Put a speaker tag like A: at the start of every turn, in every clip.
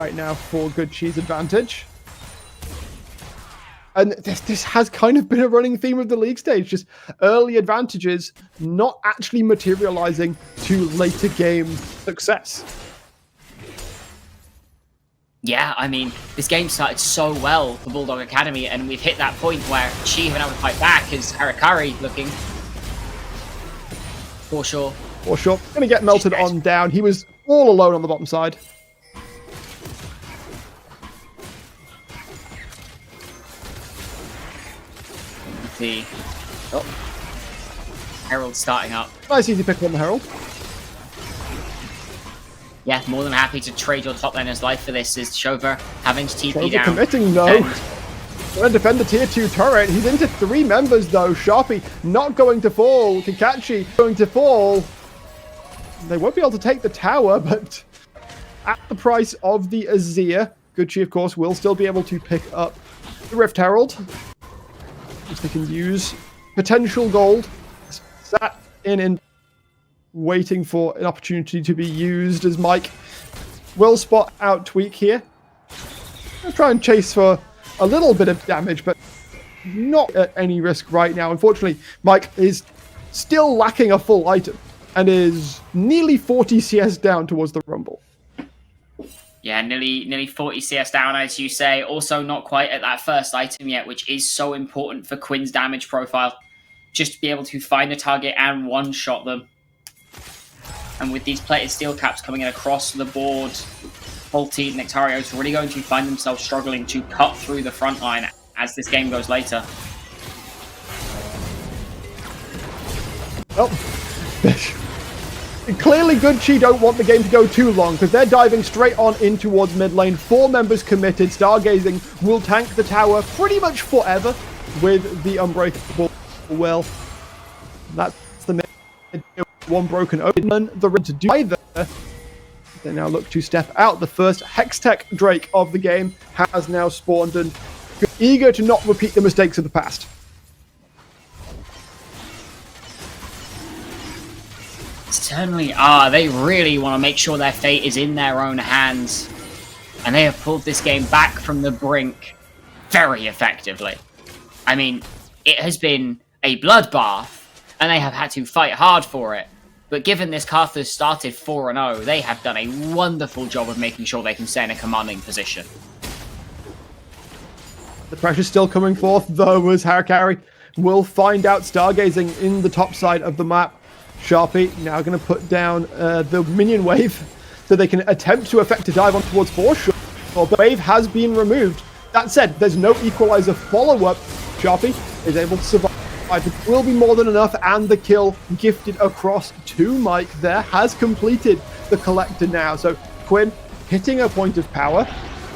A: right now for Good Cheese advantage. And this has kind of been a running theme of the league stage, just early advantages not actually materializing to later game success.
B: Yeah, I mean, this game started so well for Bulldog Academy, and we've hit that point where Chi have been able to fight back as Harakari looking. For sure.
A: For sure. Gonna get melted on down. He was all alone on the bottom side.
B: The Herald starting up.
A: Nice easy pick on the Herald.
B: Yeah, more than happy to trade your top laner's life for this. Is Shover having to TP down.
A: Committing though. Going to defend the tier 2 turret. He's into 3 members though. Sharpie not going to fall. Kakashi going to fall. They won't be able to take the tower, but at the price of the Azir, Gucci of course will still be able to pick up the Rift Herald. Which they can use. Potential gold. Sat in waiting for an opportunity to be used as Mike will spot out Tweak here. I'll try and chase for a little bit of damage, but not at any risk right now. Unfortunately, Mike is still lacking a full item and is nearly 40 CS down towards the Rumble.
B: Yeah, nearly 40 CS down, as you say. Also not quite at that first item yet, which is so important for Quinn's damage profile. Just to be able to find a target and one-shot them. And with these plated steel caps coming in across the board, Volti and Nectario is really going to find themselves struggling to cut through the front line as this game goes later.
A: Oh. Clearly Gucci don't want the game to go too long because they're diving straight on in towards mid lane. 4 members committed. Stargazing will tank the tower pretty much forever with the Unbreakable Will. That's the mid. One broken open. The red to do either. They now look to step out. The first Hextech Drake of the game has now spawned and eager to not repeat the mistakes of the past.
B: Certainly are. They really want to make sure their fate is in their own hands. And they have pulled this game back from the brink very effectively. I mean, it has been a bloodbath, and they have had to fight hard for it. But given this Carthus started 4-0, they have done a wonderful job of making sure they can stay in a commanding position.
A: The pressure's still coming forth, though, as Harakari will find out Stargazing in the top side of the map. Sharpie now going to put down the minion wave so they can attempt to effect a dive on towards Foreshore. The wave has been removed. That said, there's no equalizer follow-up. Sharpie is able to survive. It will be more than enough, and the kill gifted across to Mike there has completed the collector now. So Quinn hitting a point of power.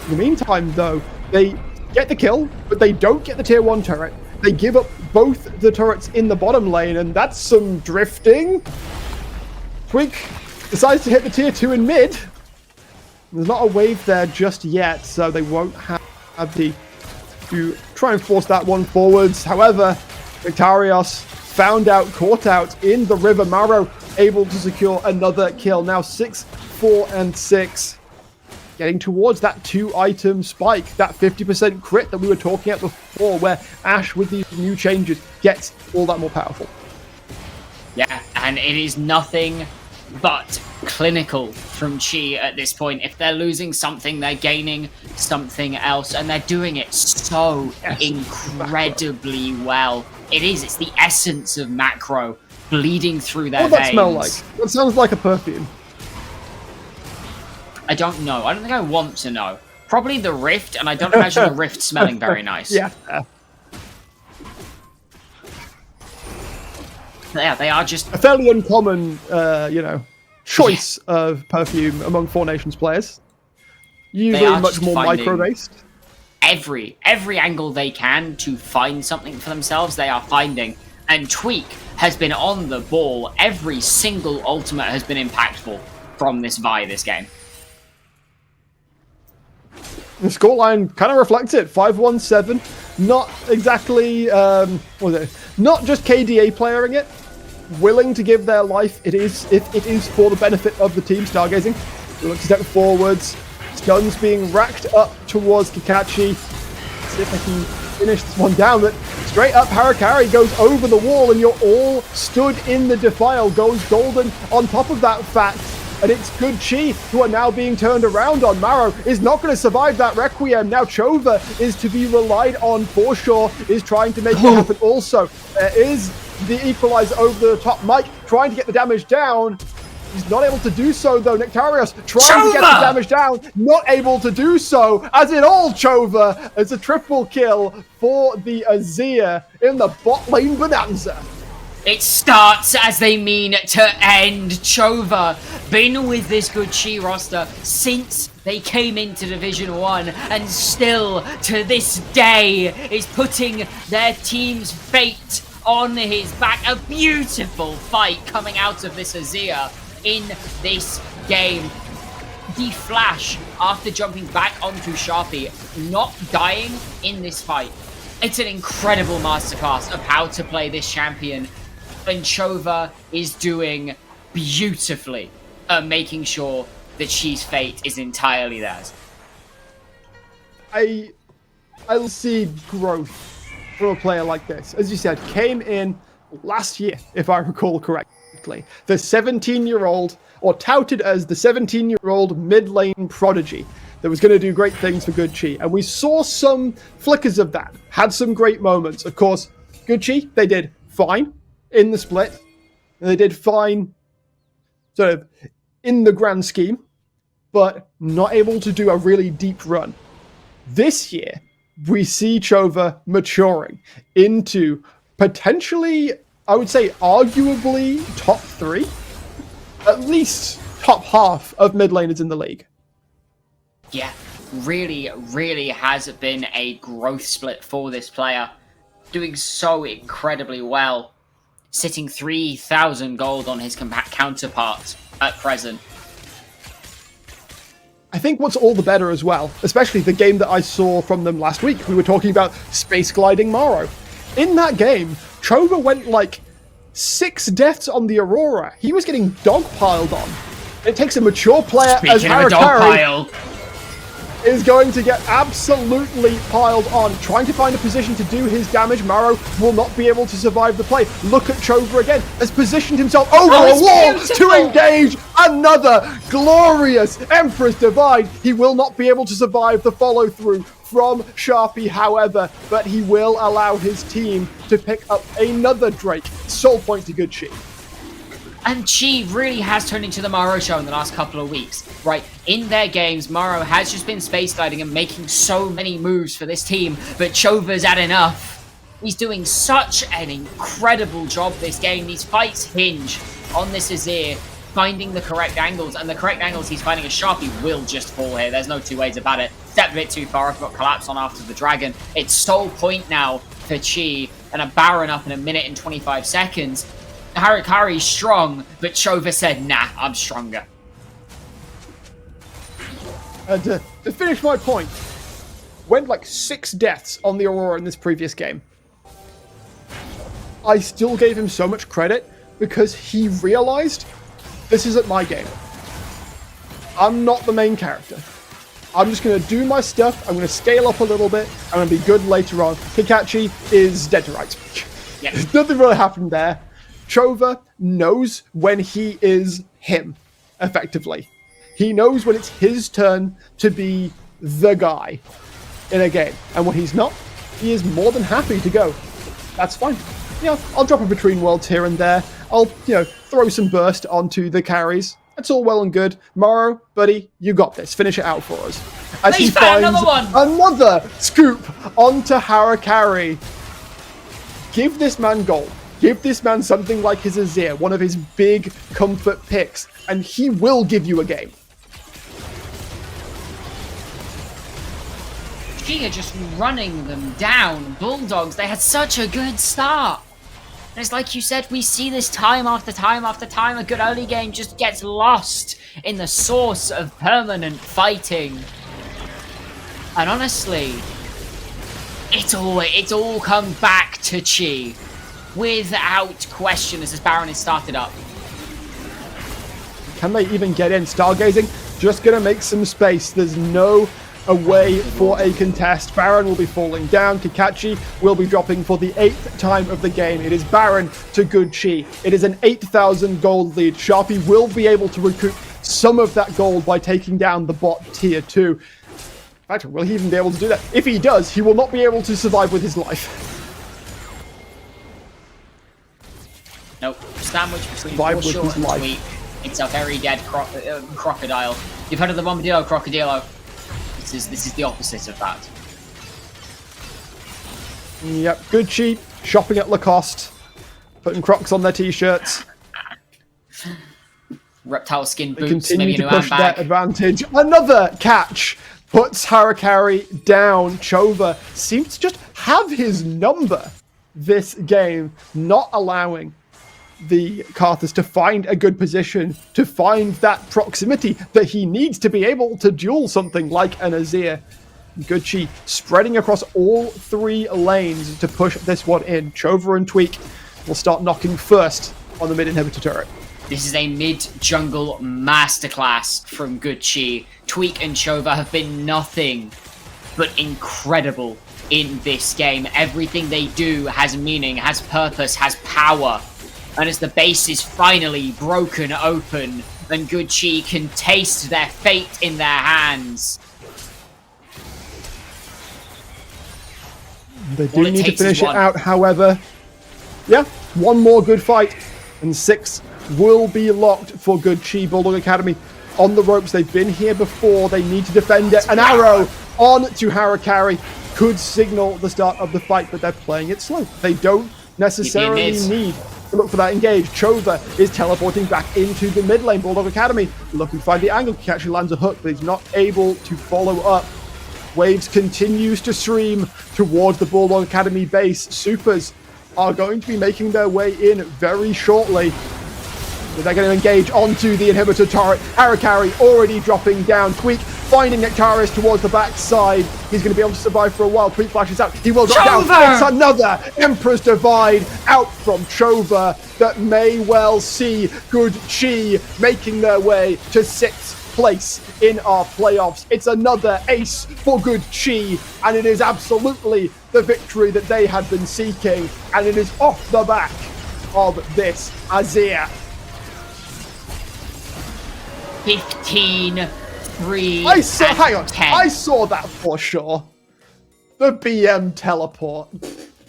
A: In the meantime, though, they get the kill, but they don't get the tier 1 turret. They give up both the turrets in the bottom lane, and that's some drifting. Twink decides to hit the tier 2 in mid. There's not a wave there just yet, so they won't have the to try and force that one forwards. However, Victarios found out, caught out in the river. Maro able to secure another kill. Now 6, 4, and 6. Getting towards that 2-item spike, that 50% crit that we were talking about before, where Ashe, with these new changes, gets all that more powerful.
B: Yeah, and it is nothing but clinical from Chi at this point. If they're losing something, they're gaining something else, and they're doing it so incredibly well. It's the essence of macro bleeding through their veins.
A: What does that smell like? That sounds like a perfume.
B: I don't know. I don't think I want to know. Probably the Rift, and I don't imagine the Rift smelling very nice.
A: Yeah.
B: Yeah, they are just
A: a fairly uncommon, choice of perfume among Four Nations players. Usually much more micro-based.
B: Every angle they can to find something for themselves, they are finding. And Tweak has been on the ball. Every single ultimate has been impactful from this Vi this game.
A: The scoreline kind of reflects it. 5-1-7. Not exactly, not just KDA playering it. Willing to give their life. It is for the benefit of the team. Stargazing. They look to step forwards. Stuns being racked up towards Kakashi. See if I can finish this one down, but straight up Harakari goes over the wall, and you're all stood in the defile. Goes golden on top of that fact, and it's Good Chi who are now being turned around on. Maro is not going to survive that Requiem. Now Chova is to be relied on for sure, is trying to make it happen also. There is the equalizer over the top. Mike trying to get the damage down. He's not able to do so, though. Nectarios trying to get the damage down, not able to do so, as in all Chova. It's a triple kill for the Azir in the bot lane bonanza.
B: It starts as they mean to end. Chova been with this Good Chi roster since they came into Division 1, and still to this day is putting their team's fate on his back. A beautiful fight coming out of this Azir in this game. The Flash, after jumping back onto Sharpie, not dying in this fight. It's an incredible masterclass of how to play this champion, and Chova is doing beautifully at making sure that she's fate is entirely theirs.
A: I'll see growth from a player like this. As you said, came in last year, if I recall correctly. The 17-year-old, or touted as the 17-year-old mid-lane prodigy that was going to do great things for Good Chi. And we saw some flickers of that, had some great moments. Of course, Good Chi, they did fine in the split, and they did fine sort of in the grand scheme, but not able to do a really deep run. This year, we see Chova maturing into potentially, I would say, arguably top 3, at least top half of mid laners in the league.
B: Yeah, really has been a growth split for this player. Doing so incredibly well. Sitting 3,000 gold on his counterpart at present.
A: I think what's all the better as well, especially the game that I saw from them last week, we were talking about space gliding Maro. In that game, Chova went like 6 deaths on the Aurora. He was getting dogpiled on. It takes a mature player as Harakari is going to get absolutely piled on. Trying to find a position to do his damage. Maro will not be able to survive the play. Look at Chova again. Has positioned himself over a wall to engage another glorious Empress Divine. He will not be able to survive the follow through from Sharpie, however, but he will allow his team to pick up another Drake. Soul point to Good Chi.
B: And Chi really has turned into the Maro show in the last couple of weeks, right? In their games, Maro has just been space gliding and making so many moves for this team, but Chova's had enough. He's doing such an incredible job this game. These fights hinge on this Azir finding the correct angles, and the correct angles he's finding as Sharpie will just fall here. There's no two ways about it. Stepped a bit too far, I've got collapse on after the dragon. It's soul point now for Chi, and a Baron up in 1 minute and 25 seconds. Harakari's strong, but Chova said, nah, I'm stronger.
A: And to finish my point, went like 6 deaths on the Aurora in this previous game. I still gave him so much credit because he realized this isn't my game. I'm not the main character. I'm just going to do my stuff. I'm going to scale up a little bit. I'm going to be good later on. Kakashi is dead to rights.
B: Yep.
A: Nothing really happened there. Chova knows when he is him, effectively. He knows when it's his turn to be the guy in a game. And when he's not, he is more than happy to go. That's fine. I'll drop a between worlds here and there. I'll, throw some burst onto the carries. That's all well and good. Maro, buddy, you got this. Finish it out for us. As he finds another scoop onto Harakari. Give this man gold. Give this man something like his Azir, one of his big comfort picks, and he will give you a game.
B: Giga just running them down. Bulldogs, they had such a good start. And it's like you said, we see this time after time after time. A good early game just gets lost in the source of permanent fighting. And honestly, it's all come back to Chi. Without question, as this Baron is started up.
A: Can they even get in? Stargazing just going to make some space. There's no away for a contest. Baron will be falling down. Kakachi will be dropping for the 8th time of the game. It is Baron to Good Chi. It is an 8,000 gold lead. Sharpie will be able to recoup some of that gold by taking down the bot tier 2. In fact, will he even be able to do that? If he does, he will not be able to survive with his life.
B: Nope. Sandwich between
A: Survive with
B: Foreshore
A: his
B: and
A: life.
B: Tweak. It's a very dead crocodile. You've heard of the Bombadillo Crocodilo? This is the opposite of that.
A: Yep, Good Chi shopping at Lacoste, putting Crocs on their t-shirts.
B: Reptile skin
A: They
B: boots,
A: continue
B: maybe a
A: to
B: new
A: push their
B: handbag.
A: advantage. Another catch puts Harakari down. Chova seems to just have his number this game, not allowing the Karthus to find a good position, to find that proximity that he needs to be able to duel something like an Azir. Good Chi spreading across all 3 lanes to push this one in. Chova and Tweak will start knocking first on the mid inhibitor turret.
B: This is a mid-jungle masterclass from Good Chi. Tweak and Chova have been nothing but incredible in this game. Everything they do has meaning, has purpose, has power. And as the base is finally broken open, and Good Chi can taste their fate in their hands.
A: They
B: All
A: do
B: it
A: need to
B: takes is
A: finish it
B: one.
A: out, however. Yeah, one more good fight, and 6 will be locked for Good Chi. Bulldog Academy on the ropes. They've been here before. They need to defend it. An arrow on to Harakari could signal the start of the fight, but they're playing it slow. They don't necessarily need to look for that engage. Chova is teleporting back into the mid lane. Bulldog Academy looking to find the angle. He actually lands a hook, but he's not able to follow up. Waves continues to stream towards the Bulldog Academy base. Supers are going to be making their way in very shortly. But they're going to engage onto the inhibitor turret. Harakari already dropping down. Tweak finding Nectaris towards the backside. He's going to be able to survive for a while. Tweak flashes out. He will drop down. It's another Emperor's Divide out from Chova that may well see Good Chi making their way to 6th place in our playoffs. It's another ace for Good Chi, and it is absolutely the victory that they had been seeking, and it is off the back of this Azir.
B: 15, 3,
A: Hang on.
B: 10.
A: I saw that for sure. The BM teleport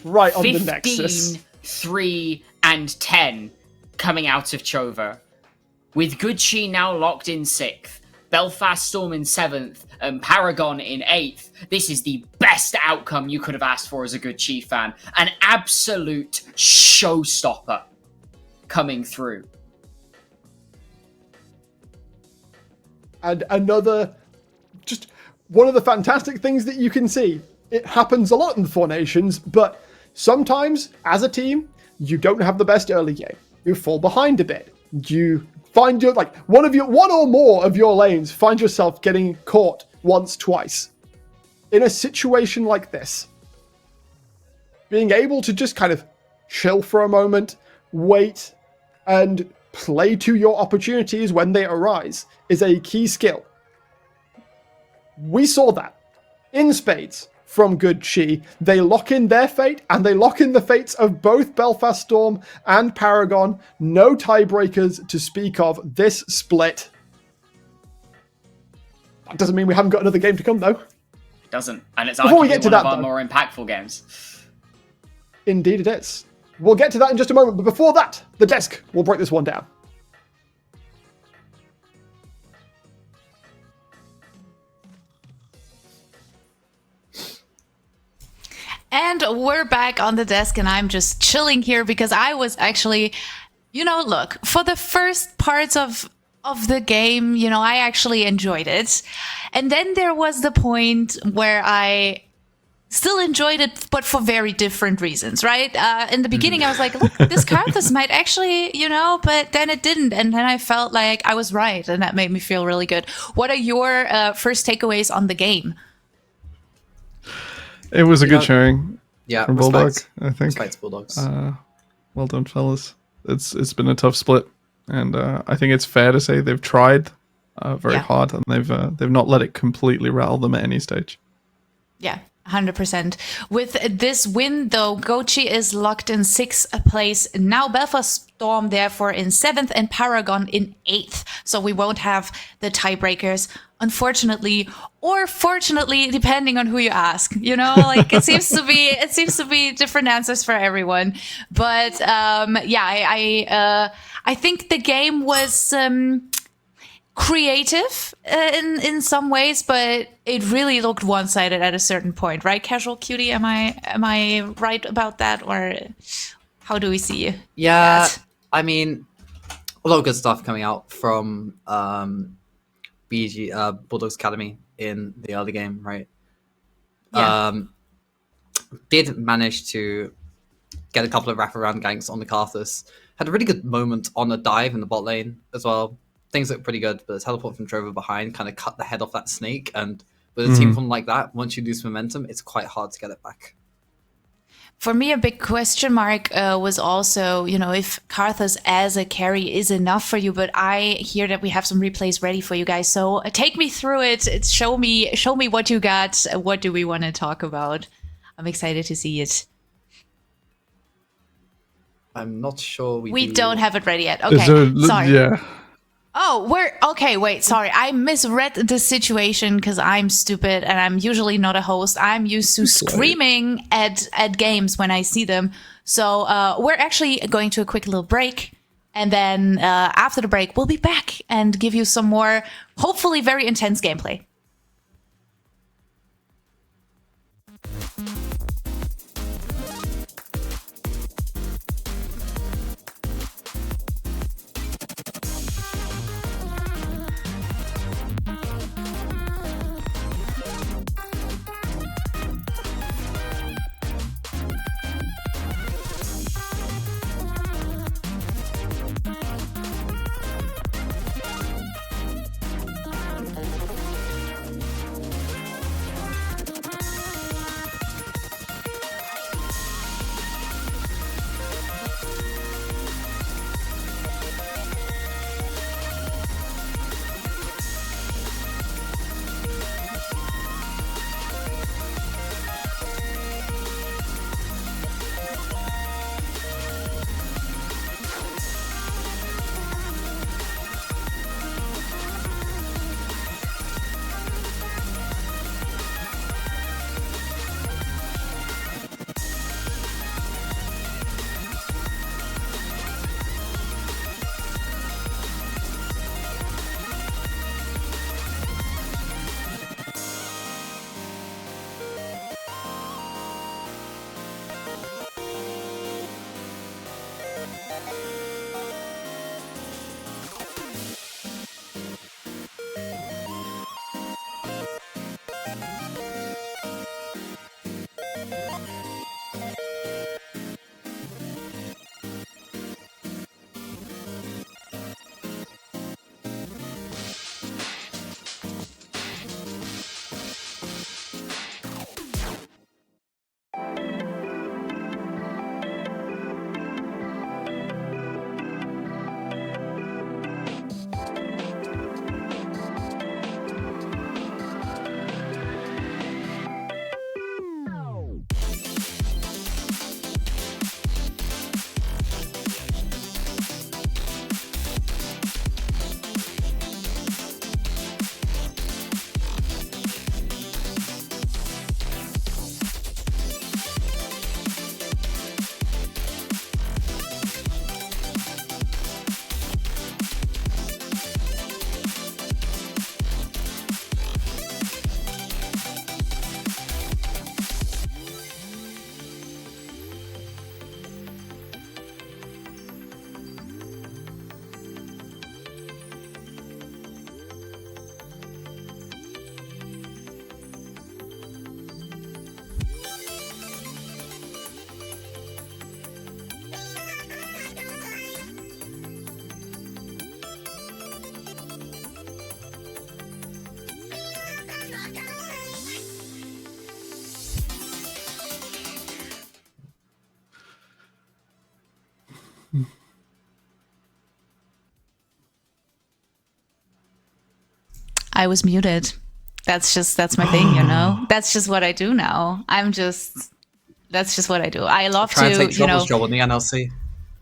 A: right on the Nexus.
B: 15, 3, and 10 coming out of Chova. With Good Chi now locked in 6th, Belfast Storm in 7th, and Paragon in 8th, this is the best outcome you could have asked for as a Good Chi fan. An absolute showstopper coming through.
A: And another, just one of the fantastic things that you can see. It happens a lot in the Four Nations, but sometimes, as a team, you don't have the best early game. You fall behind a bit. You find your, one or more of your lanes find yourself getting caught once, twice. In a situation like this, being able to just kind of chill for a moment, wait, and play to your opportunities when they arise is a key skill. We saw that in spades from Good Chi. They lock in their fate, and they lock in the fates of both Belfast Storm and Paragon. No tiebreakers to speak of this split. That doesn't mean we haven't got another game to come, though.
B: It doesn't. And it's
A: Before we
B: arguably
A: get to
B: one
A: that,
B: of our
A: though,
B: more impactful games.
A: Indeed it is. We'll get to that in just a moment, but before that, the desk will break this one down.
C: And we're back on the desk, and I'm just chilling here because I was actually, look, for the first parts of the game, I actually enjoyed it. And then there was the point where I still enjoyed it, but for very different reasons, right? In the beginning, I was like, look, this Karthus might actually, but then it didn't. And then I felt like I was right, and that made me feel really good. What are your first takeaways on the game?
D: It was a good showing.
E: Yeah,
D: from Bulldog,
E: respect.
D: I think.
E: Respect Bulldogs.
D: Well done, fellas. It's been a tough split, and I think it's fair to say they've tried very
C: Yeah.
D: hard, and they've not let it completely rattle them at any stage.
C: Yeah, 100%. With this win, though, Gochi is locked in 6th place. Now Belfast Storm, therefore, in 7th and Paragon in 8th. So we won't have the tiebreakers, unfortunately, or fortunately, depending on who you ask. You know, like it seems to be different answers for everyone. But I think the game was creative in some ways, but it really looked one-sided at a certain point, right? Casual Cutie, am I right about that, or how do we see you?
E: Yeah,
C: that?
E: I mean, a lot of good stuff coming out from Bulldogs Academy in the early game, right?
C: Yeah.
E: Did manage to get a couple of wraparound ganks on the Karthus. Had a really good moment on a dive in the bot lane as well. Things look pretty good, but the teleport from Drover behind kind of cut the head off that snake. And with a team form like that, once you lose momentum, it's quite hard to get it back.
C: For me, a big question mark was also, you know, if Karthus as a carry is enough for you. But I hear that we have some replays ready for you guys. So take me through it. Show me what you got. What do we want to talk about? I'm excited to see it.
E: I'm not sure
C: We don't have it ready yet. Okay,
D: So,
C: sorry.
D: yeah.
C: Oh, okay, wait, sorry. I misread the situation because I'm stupid and I'm usually not a host. I'm used to screaming at games when I see them. So we're actually going to a quick little break. And then after the break, we'll be back and give you some more, hopefully very intense gameplay. I was muted. That's my thing, you know? That's just what I do now. That's just what I do. I love
E: Try and
C: to,
E: take
C: you know,
E: Trouble's job on the NLC.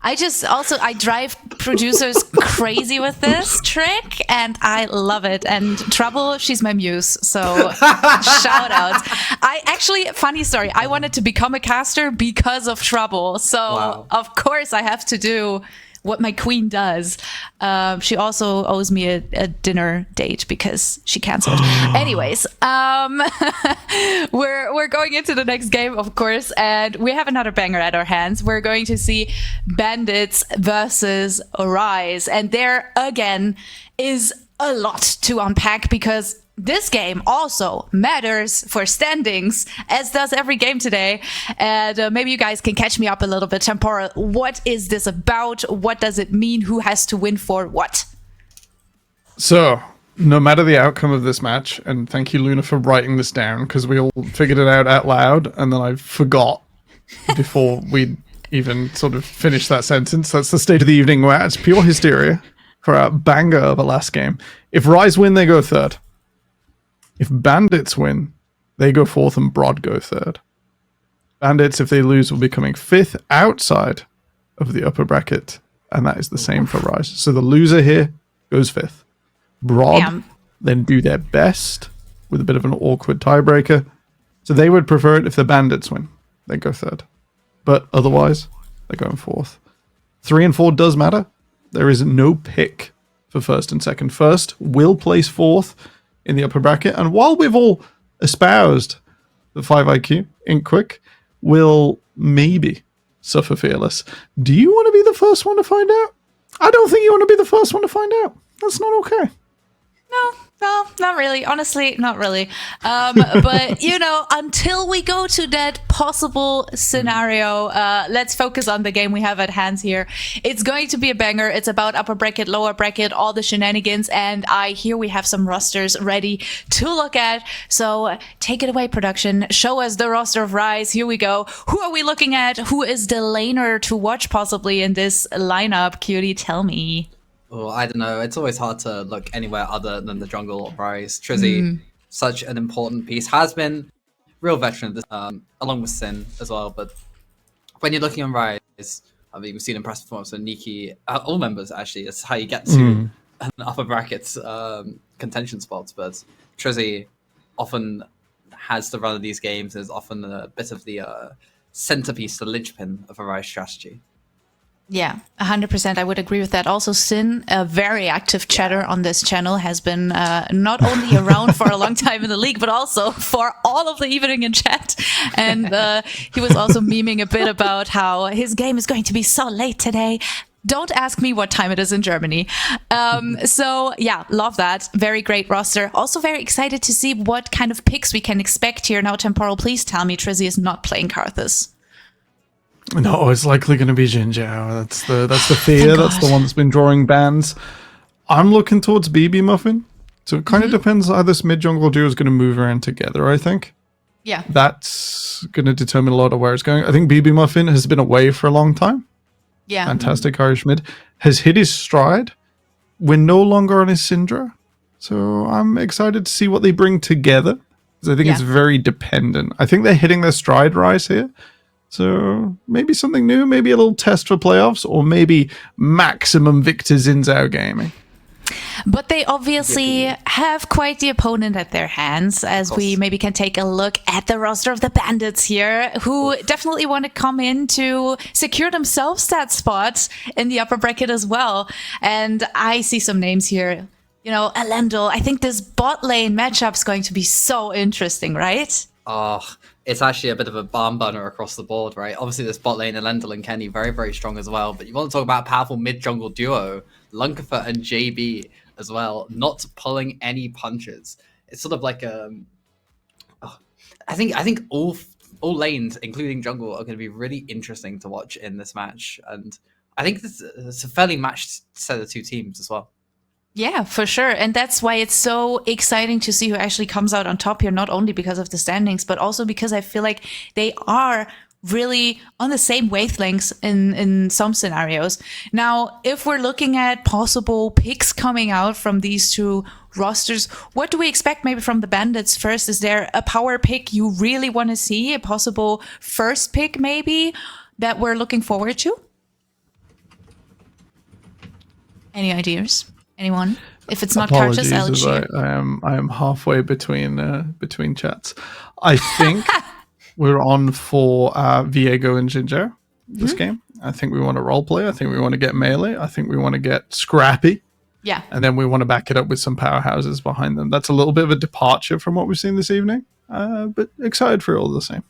C: I drive producers crazy with this trick, and I love it. And Trouble, she's my muse, so shout out. I actually, funny story, I wanted to become a caster because of Trouble, so
E: Wow.
C: of course I have to do what my queen does. She also owes me a dinner date because she canceled. Anyways, we're going into the next game, of course, and we have another banger at our hands. We're going to see Bandits versus Rise, and there again is a lot to unpack because this game also matters for standings, as does every game today. And maybe you guys can catch me up a little bit. Temporal, what is this about? What does it mean? Who has to win for what?
D: So, no matter the outcome of this match, and thank you, Luna, for writing this down, because we all figured it out loud, and then I forgot before we even sort of finished that sentence. That's the state of the evening we're at. It's pure hysteria for a banger of a last game. If Rise win, they go third. If Bandits win, they go fourth and Broad go third. Bandits, if they lose, will be coming fifth outside of the upper bracket, and that is the same for Rise. So the loser here goes fifth. Broad
C: Damn.
D: then do their best with a bit of an awkward tiebreaker. So they would prefer it if the Bandits win. They go third. But otherwise, they're going fourth. 3 and 4 does matter. There is no pick for first and second. First will place fourth in the upper bracket. And while we've all espoused the 5 IQ in Quick, will maybe suffer fearless. Do you want to be the first one to find out? I don't think you want to be the first one to find out. That's not okay.
C: No, not really. Honestly, not really. But, you know, until we go to that possible scenario, let's focus on the game we have at hands here. It's going to be a banger. It's about upper bracket, lower bracket, all the shenanigans. And I hear we have some rosters ready to look at. So take it away, production. Show us the roster of Rise. Here we go. Who are we looking at? Who is the laner to watch possibly in this lineup? Cutie, tell me.
E: Well, I don't know. It's always hard to look anywhere other than the jungle or Rise. Trizzy, such an important piece, has been real veteran of this, along with Sin as well. But when you're looking on Rise, I mean, we've seen impressive performance from Niki, all members actually. It's how you get to an upper brackets contention spots. But Trizzy often has the run of these games, is often a bit of the centerpiece, the linchpin of a Rise strategy.
C: Yeah, 100%. I would agree with that. Also, Sin, a very active chatter on this channel, has been not only around for a long time in the league, but also for all of the evening in chat. And he was also memeing a bit about how his game is going to be so late today. Don't ask me what time it is in Germany. So yeah, love that. Very great roster. Also very excited to see what kind of picks we can expect here. Now, Temporal, please tell me Trizzy is not playing Karthus.
D: No, it's likely going to be Jin Jiao. That's the fear. That's the one that's been drawing bans. I'm looking towards BB Muffin. So it kind of depends how this mid jungle duo is going to move around together, I think.
C: Yeah.
D: That's going to determine a lot of where it's going. I think BB Muffin has been away for a long time.
C: Yeah.
D: Fantastic Irish mid. Has hit his stride. We're no longer on his Syndra. So I'm excited to see what they bring together. Because I think it's very dependent. I think they're hitting their stride Rise here. So maybe something new, maybe a little test for playoffs, or maybe maximum Victor Xin Zhao gaming.
C: But they obviously have quite the opponent at their hands, as we maybe can take a look at the roster of the Bandits here, who definitely want to come in to secure themselves that spot in the upper bracket as well. And I see some names here. You know, Elendil. I think this bot lane matchup is going to be so interesting, right?
E: Oh, it's actually a bit of a barn burner across the board, right? Obviously, this bot lane, Elendil and Kenny, very, very strong as well. But you want to talk about a powerful mid-jungle duo, Lunkerfer and JB as well, not pulling any punches. It's sort of like I think all lanes, including jungle, are going to be really interesting to watch in this match. And I think it's a fairly matched set of two teams as well.
C: Yeah, for sure. And that's why it's so exciting to see who actually comes out on top here, not only because of the standings, but also because I feel like they are really on the same wavelengths in some scenarios. Now, if we're looking at possible picks coming out from these two rosters. What do we expect maybe from the Bandits first? Is there a power pick you really want to see? A possible first pick maybe that we're looking forward to? Any ideas? Anyone? If it's not Cartus, I'll
D: Apologies,
C: cheer.
D: I am halfway between chats. I think we're on for Viego and Ginger this game. I think we want to roleplay. I think we want to get melee. I think we want to get scrappy.
C: Yeah.
D: And then we want to back it up with some powerhouses behind them. That's a little bit of a departure from what we've seen this evening, but excited for it all the same.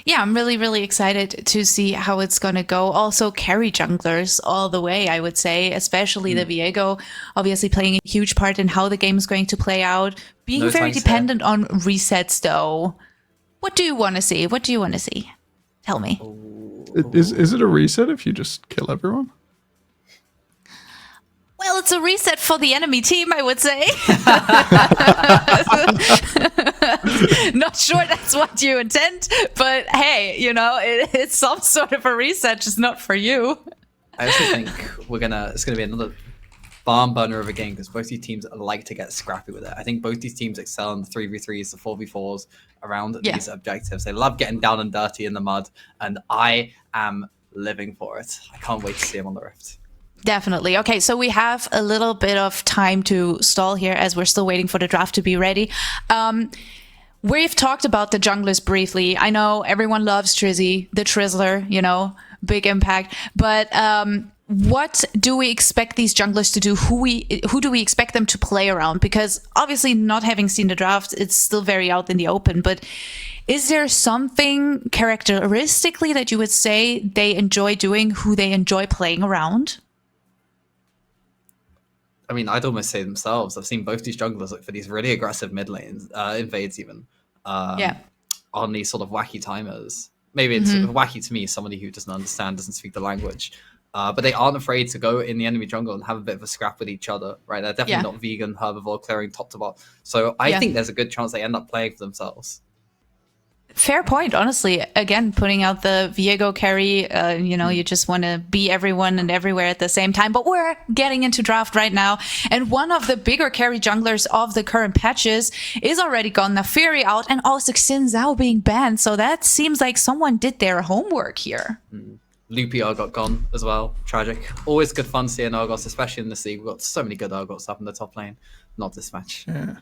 C: Yeah, I'm really, really excited to see how it's going to go. Also, carry junglers all the way, I would say, especially the Viego, obviously playing a huge part in how the game is going to play out. Being
E: No
C: very
E: thanks,
C: dependent on resets, though. What do you want to see? What do you want to see? Tell me.
D: Is it a reset if you just kill everyone?
C: Well, it's a reset for the enemy team, I would say. Not sure that's what you intend, but hey, it's some sort of a reset, just not for you.
E: I also think it's gonna be another barn burner of a game because both these teams like to get scrappy with it. I think both these teams excel in the 3v3s, the 4v4s around these objectives. They love getting down and dirty in the mud, and I am living for it. I can't wait to see them on the Rift.
C: Definitely. Okay, so we have a little bit of time to stall here as we're still waiting for the draft to be ready. We've talked about the junglers briefly. I know everyone loves Trizzy, the Trizzler, big impact. But what do we expect these junglers to do? Who do we expect them to play around? Because obviously not having seen the draft, it's still very out in the open. But is there something characteristically that you would say they enjoy doing, who they enjoy playing around?
E: I mean, I'd almost say themselves. I've seen both these junglers look for these really aggressive mid lanes, invades even, on these sort of wacky timers. Maybe it's wacky to me, somebody who doesn't understand, doesn't speak the language. But they aren't afraid to go in the enemy jungle and have a bit of a scrap with each other, right? They're definitely not vegan, herbivore, clearing top to bottom. So I think there's a good chance they end up playing for themselves.
C: Fair point, honestly. Again, putting out the Viego carry, you just want to be everyone and everywhere at the same time. But we're getting into draft right now. And one of the bigger carry junglers of the current patches is already gone. Nafiri out and also Xin Zhao being banned. So that seems like someone did their homework here.
E: Loopy Argot gone as well. Tragic. Always good fun seeing Argots, especially in this league. We've got so many good Argots up in the top lane. Not this match.
D: Yeah.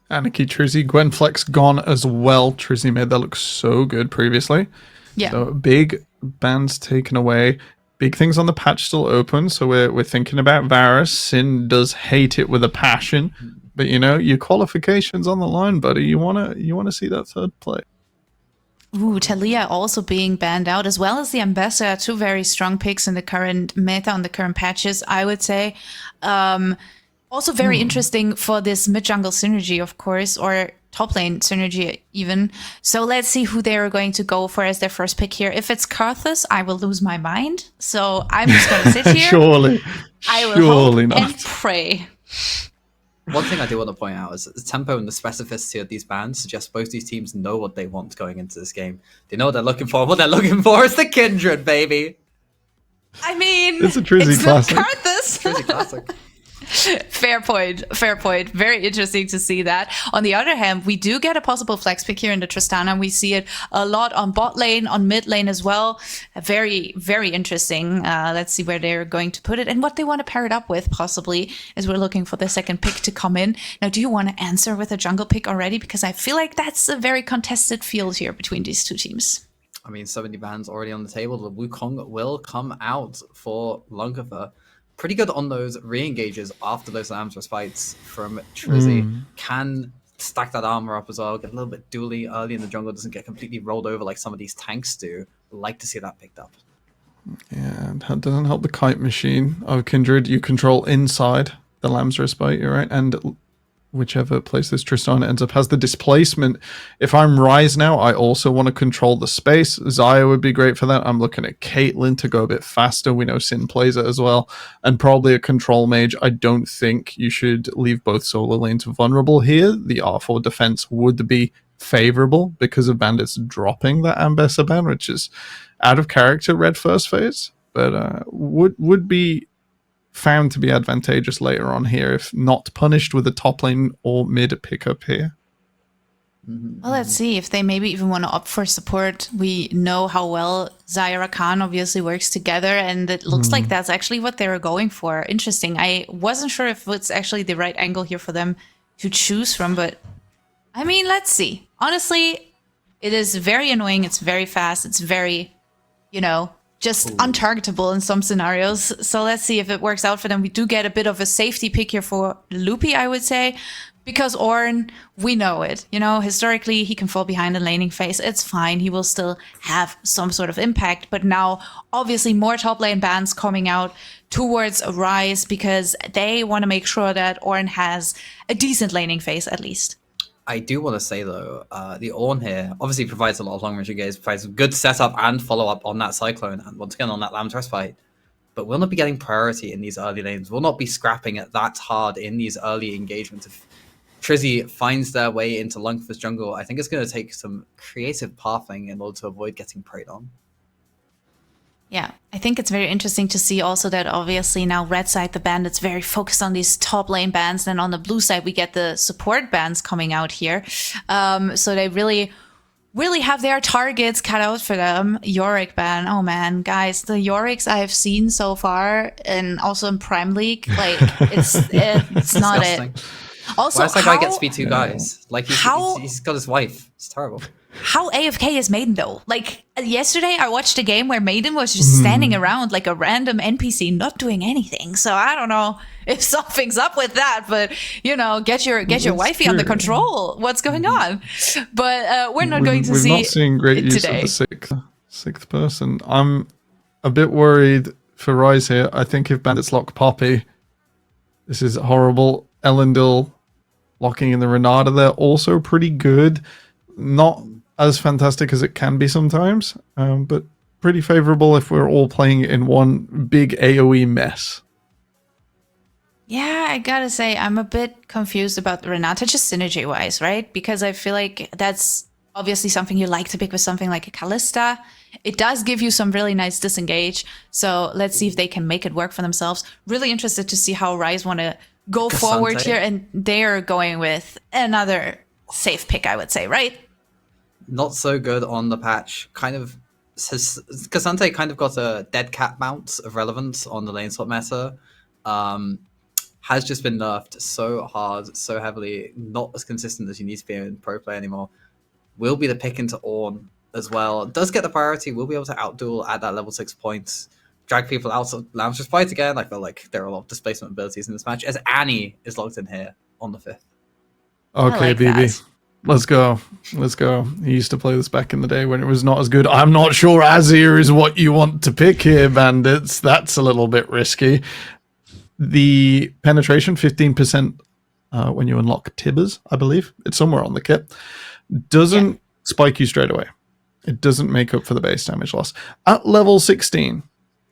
D: Anarchy, Trizzy, Gwenflex gone as well. Trizzy made that look so good previously.
C: Yeah.
D: So big bans taken away. Big things on the patch still open. So we're thinking about Varus. Sin does hate it with a passion. But your qualifications on the line, buddy. You wanna see that third play.
C: Ooh, Talia also being banned out, as well as the Ambassador, two very strong picks in the current meta, on the current patches, I would say. Also very interesting for this mid-jungle synergy, of course, or top lane synergy even. So let's see who they're going to go for as their first pick here. If it's Karthus, I will lose my mind. So I'm just going to sit here.
D: Surely.
C: I will
D: Surely
C: hope
D: not.
C: and pray.
E: One thing I do want to point out is that the tempo and the specificity of these bans suggests both these teams know what they want going into this game. They know what they're looking for. What they're looking for is the Kindred, baby.
C: I mean,
D: It's a Trizzy classic.
C: Not Karthus.
E: Trizzy classic.
C: Fair point. Fair point. Very interesting to see that. On the other hand, we do get a possible flex pick here in the Tristana. We see it a lot on bot lane, on mid lane as well. Very, very interesting. Let's see where they're going to put it and what they want to pair it up with, possibly, as we're looking for the second pick to come in. Now, do you want to answer with a jungle pick already? Because I feel like that's a very contested field here between these two teams.
E: I mean, so many bans already on the table. The Wukong will come out for Lungafer. Pretty good on those re-engages after those Lambs respites from Trizzy. Can stack that armor up as well, get a little bit dually early in the jungle, doesn't get completely rolled over like some of these tanks do. Like to see that picked up.
D: Yeah, that doesn't help the kite machine of Kindred. You control inside the Lamb's Respite, you're right, and whichever place this Tristana ends up has the displacement. If I'm Ryze now, I also want to control the space. Xayah would be great for that. I'm looking at Caitlyn to go a bit faster. We know Sin plays it as well. And probably a control mage. I don't think you should leave both solo lanes vulnerable here. The R4 defense would be favorable because of Bandits dropping that Ambessa ban, which is out of character red first phase. But would be found to be advantageous later on here if not punished with a top lane or mid pickup here.
C: Well, let's see if they maybe even want to opt for support. We know how well Zyra Khan obviously works together, and it looks like that's actually what they were going for. Interesting. I wasn't sure if it's actually the right angle here for them to choose from, but I mean, let's see. Honestly, it is very annoying. It's very fast. It's very, just untargetable in some scenarios. So let's see if it works out for them. We do get a bit of a safety pick here for Loopy, I would say. Because Ornn, we know it. Historically, he can fall behind in laning phase. It's fine. He will still have some sort of impact. But now, obviously, more top lane bans coming out towards Ryze because they want to make sure that Ornn has a decent laning phase, at least.
E: I do want to say, though, the Ornn here obviously provides a lot of long-range engage, provides a good setup and follow-up on that Cyclone, and once again on that Lamb's Respite. But we'll not be getting priority in these early lanes. We'll not be scrapping it that hard in these early engagements. If Trizzy finds their way into Lungfus jungle, I think it's going to take some creative pathing in order to avoid getting preyed on.
C: Yeah, I think it's very interesting to see also that obviously now red side, the bandits very focused on these top lane bans. Then on the blue side, we get the support bans coming out here. So they really have their targets cut out for them. Yorick ban. Oh man, guys, the Yoricks I have seen so far and also in Prime League, like it's not it. Also,
E: why does that guy get to be two guys? Like he's got his wife. It's terrible.
C: How AFK is Maiden though? Like yesterday, I watched a game where Maiden was just standing around like a random NPC, not doing anything. So I don't know if something's up with that, but get your wifey under control. What's going on? But we're not going to see.
D: We're not seeing great use
C: today.
D: of the sixth person. I'm a bit worried for Ryze here. I think if bandits lock Poppy, this is horrible. Elendil locking in the Renata, they're also pretty good. Not as fantastic as it can be sometimes, but pretty favorable if we're all playing in one big AoE mess.
C: Yeah, I gotta say, I'm a bit confused about the Renata, just synergy-wise, right? Because I feel like that's obviously something you like to pick with something like a Kalista. It does give you some really nice disengage, so let's see if they can make it work for themselves. Really interested to see how Ryze want to go forward here, and they're going with another safe pick, I would say, right?
E: Not so good on the patch. Cassante kind of got a dead cat bounce of relevance on the lane swap meta. Has just been nerfed so hard, so heavily, not as consistent as you need to be in pro play anymore. Will be the pick into Ornn as well. Does get the priority, will be able to outduel at that level 6 points. Drag people out of Lamb's Respite again. I feel like there are a lot of displacement abilities in this match, as Annie is locked in here on the 5th.
D: Okay,
C: like
D: BB.
C: that.
D: Let's go. He used to play this back in the day when it was not as good. I'm not sure Azir is what you want to pick here, bandits. That's a little bit risky. The penetration, 15% when you unlock Tibbers, I believe. It's somewhere on the kit. Doesn't spike you straight away. It doesn't make up for the base damage loss. At level 16,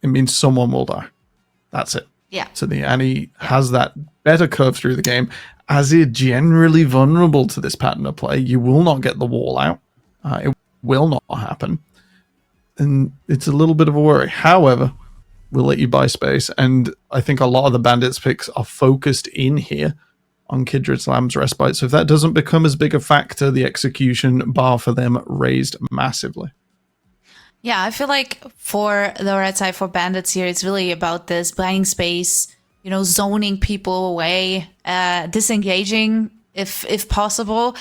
D: it means someone will die. That's it.
C: Yeah.
D: So the Annie has that better curve through the game. Azir generally vulnerable to this pattern of play. You will not get the wall out. It will not happen. And it's a little bit of a worry. However, we'll let you buy space. And I think a lot of the bandits picks are focused in here on Kindred's Lamb's Respite. So if that doesn't become as big a factor, the execution bar for them raised massively.
C: Yeah, I feel like for the red side, for bandits here, it's really about this buying space, zoning people away, disengaging if possible.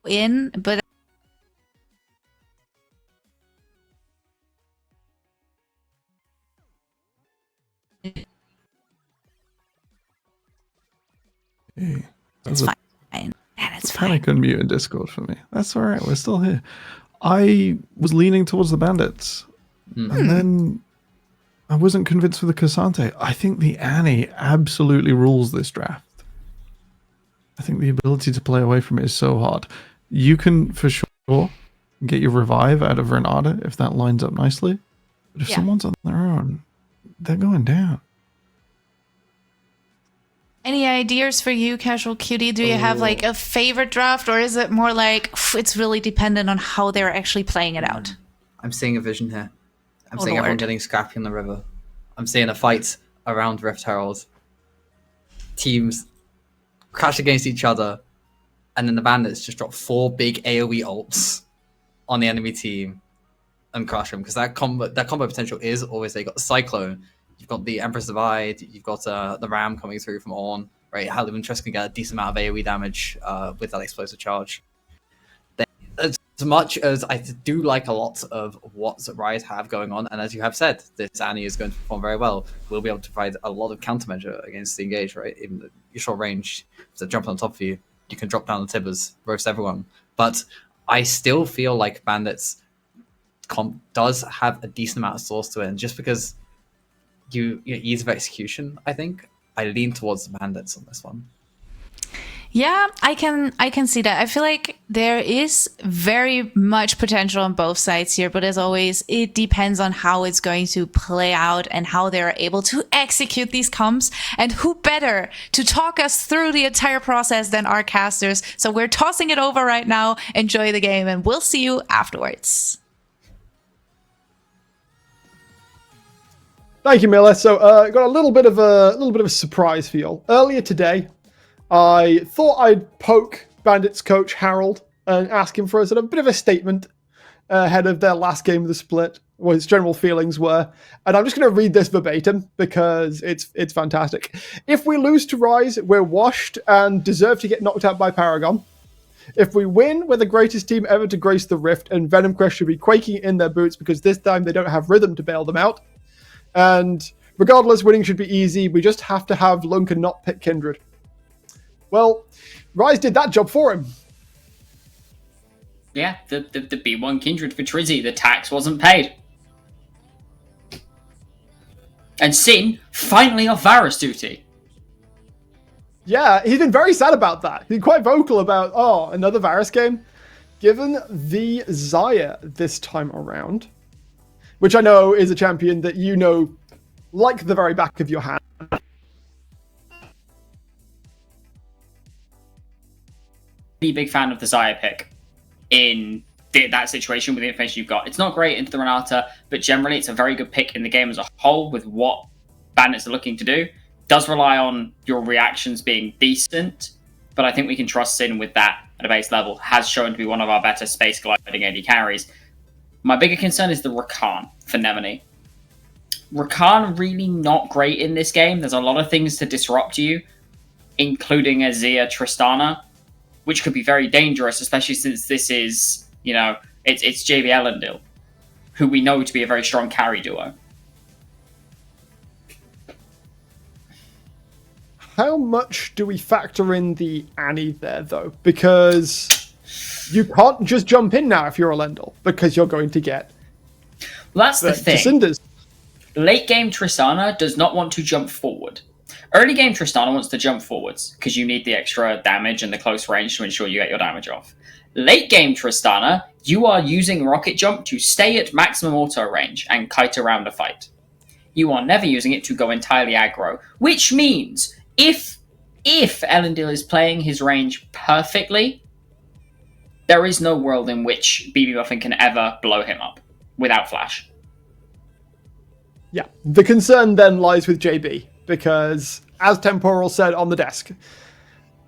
C: But
D: Hey,
C: it's fine. And it's
D: kind
C: fine.
D: of couldn't mute in Discord for me. That's all right. We're still here. I was leaning towards the bandits, and then I wasn't convinced with the Cassante. I think the Annie absolutely rules this draft. I think the ability to play away from it is so hard. You can, for sure, get your revive out of Renata if that lines up nicely. But if someone's on their own, they're going down.
C: Any ideas for you, Casual Cutie? Do you have like a favorite draft, or is it more like it's really dependent on how they're actually playing it out?
E: I'm seeing a vision here. I'm
C: Oh,
E: seeing everyone
C: Lord.
E: getting scrappy in the river. I'm seeing a fight around Rift Herald. Teams crash against each other, and then the bandits just drop 4 big AoE ults on the enemy team and crush them, because that combo potential is always there. You've got the Cyclone, you've got the Empress Divide, you've got the Ram coming through from Ornn, right? Haliventress can get a decent amount of AoE damage with that explosive charge. Then, as much as I do like a lot of what Riot have going on, and as you have said, this Annie is going to perform very well, we'll be able to provide a lot of countermeasure against the engage, right? Even the short range, if they jump on top of you, you can drop down the Tibbers, roast everyone. But I still feel like Bandits does have a decent amount of source to it, and just because your ease of execution, I think I lean towards the Bandits on this one.
C: Yeah, I can see that. I feel like there is very much potential on both sides here, but as always, it depends on how it's going to play out and how they're able to execute these comps. And who better to talk us through the entire process than our casters? So we're tossing it over right now. Enjoy the game, and we'll see you afterwards.
A: Thank you, Miller. So, got a little bit of a surprise for you. Earlier today, I thought I'd poke Bandits coach Harold and ask him for a sort of bit of a statement ahead of their last game of the split, what his general feelings were. And I'm just going to read this verbatim because it's fantastic. If we lose to Rise, we're washed and deserve to get knocked out by Paragon. If we win, we're the greatest team ever to grace the Rift, and Venom Crest should be quaking in their boots because this time they don't have rhythm to bail them out. And regardless, winning should be easy. We just have to have Lunk and not pick Kindred. Well, Rise did that job for him.
B: Yeah, the B1 Kindred for Trizzy, the tax wasn't paid. And Sin finally off Varus duty.
A: Yeah, he's been very sad about that. He's quite vocal about, another Varus game. Given the Xayah this time around, which I know is a champion that you know like the very back of your hand.
B: Really big fan of the Xayah pick in that situation with the information you've got. It's not great into the Renata, but generally it's a very good pick in the game as a whole with what Bandits are looking to do. Does rely on your reactions being decent, but I think we can trust Sin with that at a base level. Has shown to be one of our better space gliding AD carries. My bigger concern is the Rakan for Nemone. Rakan really not great in this game. There's a lot of things to disrupt you, including a Xayah Tristana, which could be very dangerous, especially since this is, it's JB Elendil, who we know to be a very strong carry duo.
A: How much do we factor in the Annie there, though? Because you can't just jump in now if you're Elendil, because you're going to get...
B: Well, that's the thing.
A: Cinders.
B: Late game Tristana does not want to jump forward. Early game Tristana wants to jump forwards because you need the extra damage and the close range to ensure you get your damage off. Late game Tristana, you are using Rocket Jump to stay at maximum auto range and kite around a fight. You are never using it to go entirely aggro, which means if Elendil is playing his range perfectly, there is no world in which BB Muffin can ever blow him up without flash.
A: Yeah, the concern then lies with JB, because as Temporal said on the desk,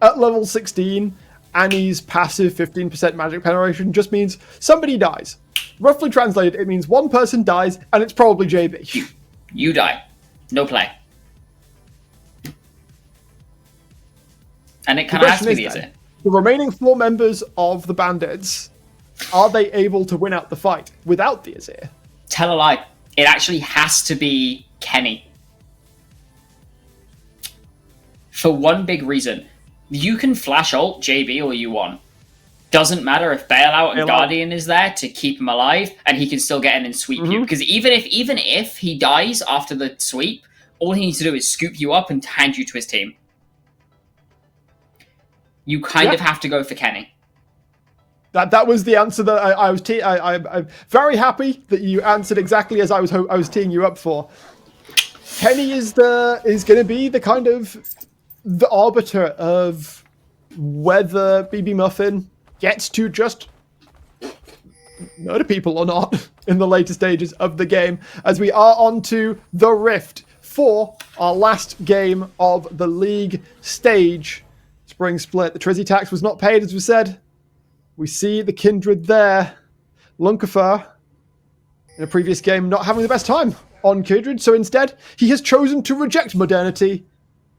A: at level 16, Annie's passive 15% magic penetration just means somebody dies. Roughly translated, it means one person dies, and it's probably JB.
B: You die. No play. And it kind of has to be the Azir.
A: The remaining 4 members of the Bandits, are they able to win out the fight without the Azir?
B: Tell a lie. It actually has to be Kenny. For one big reason. You can flash ult JB all you want. Doesn't matter if Bailout and Guardian is there to keep him alive, and he can still get in and sweep you. Because even if he dies after the sweep, all he needs to do is scoop you up and hand you to his team. You kind of have to go for Kenny.
A: That was the answer that I was. I'm very happy that you answered exactly as I was teeing you up for. Kenny is going to be the kind of the arbiter of whether BB Muffin gets to just murder people or not in the later stages of the game, as we are on to the Rift for our last game of the league stage. Spring split. The Trizzy tax was not paid, as we said. We see the Kindred there. Lunkifer, in a previous game, not having the best time on Kindred, so instead he has chosen to reject modernity,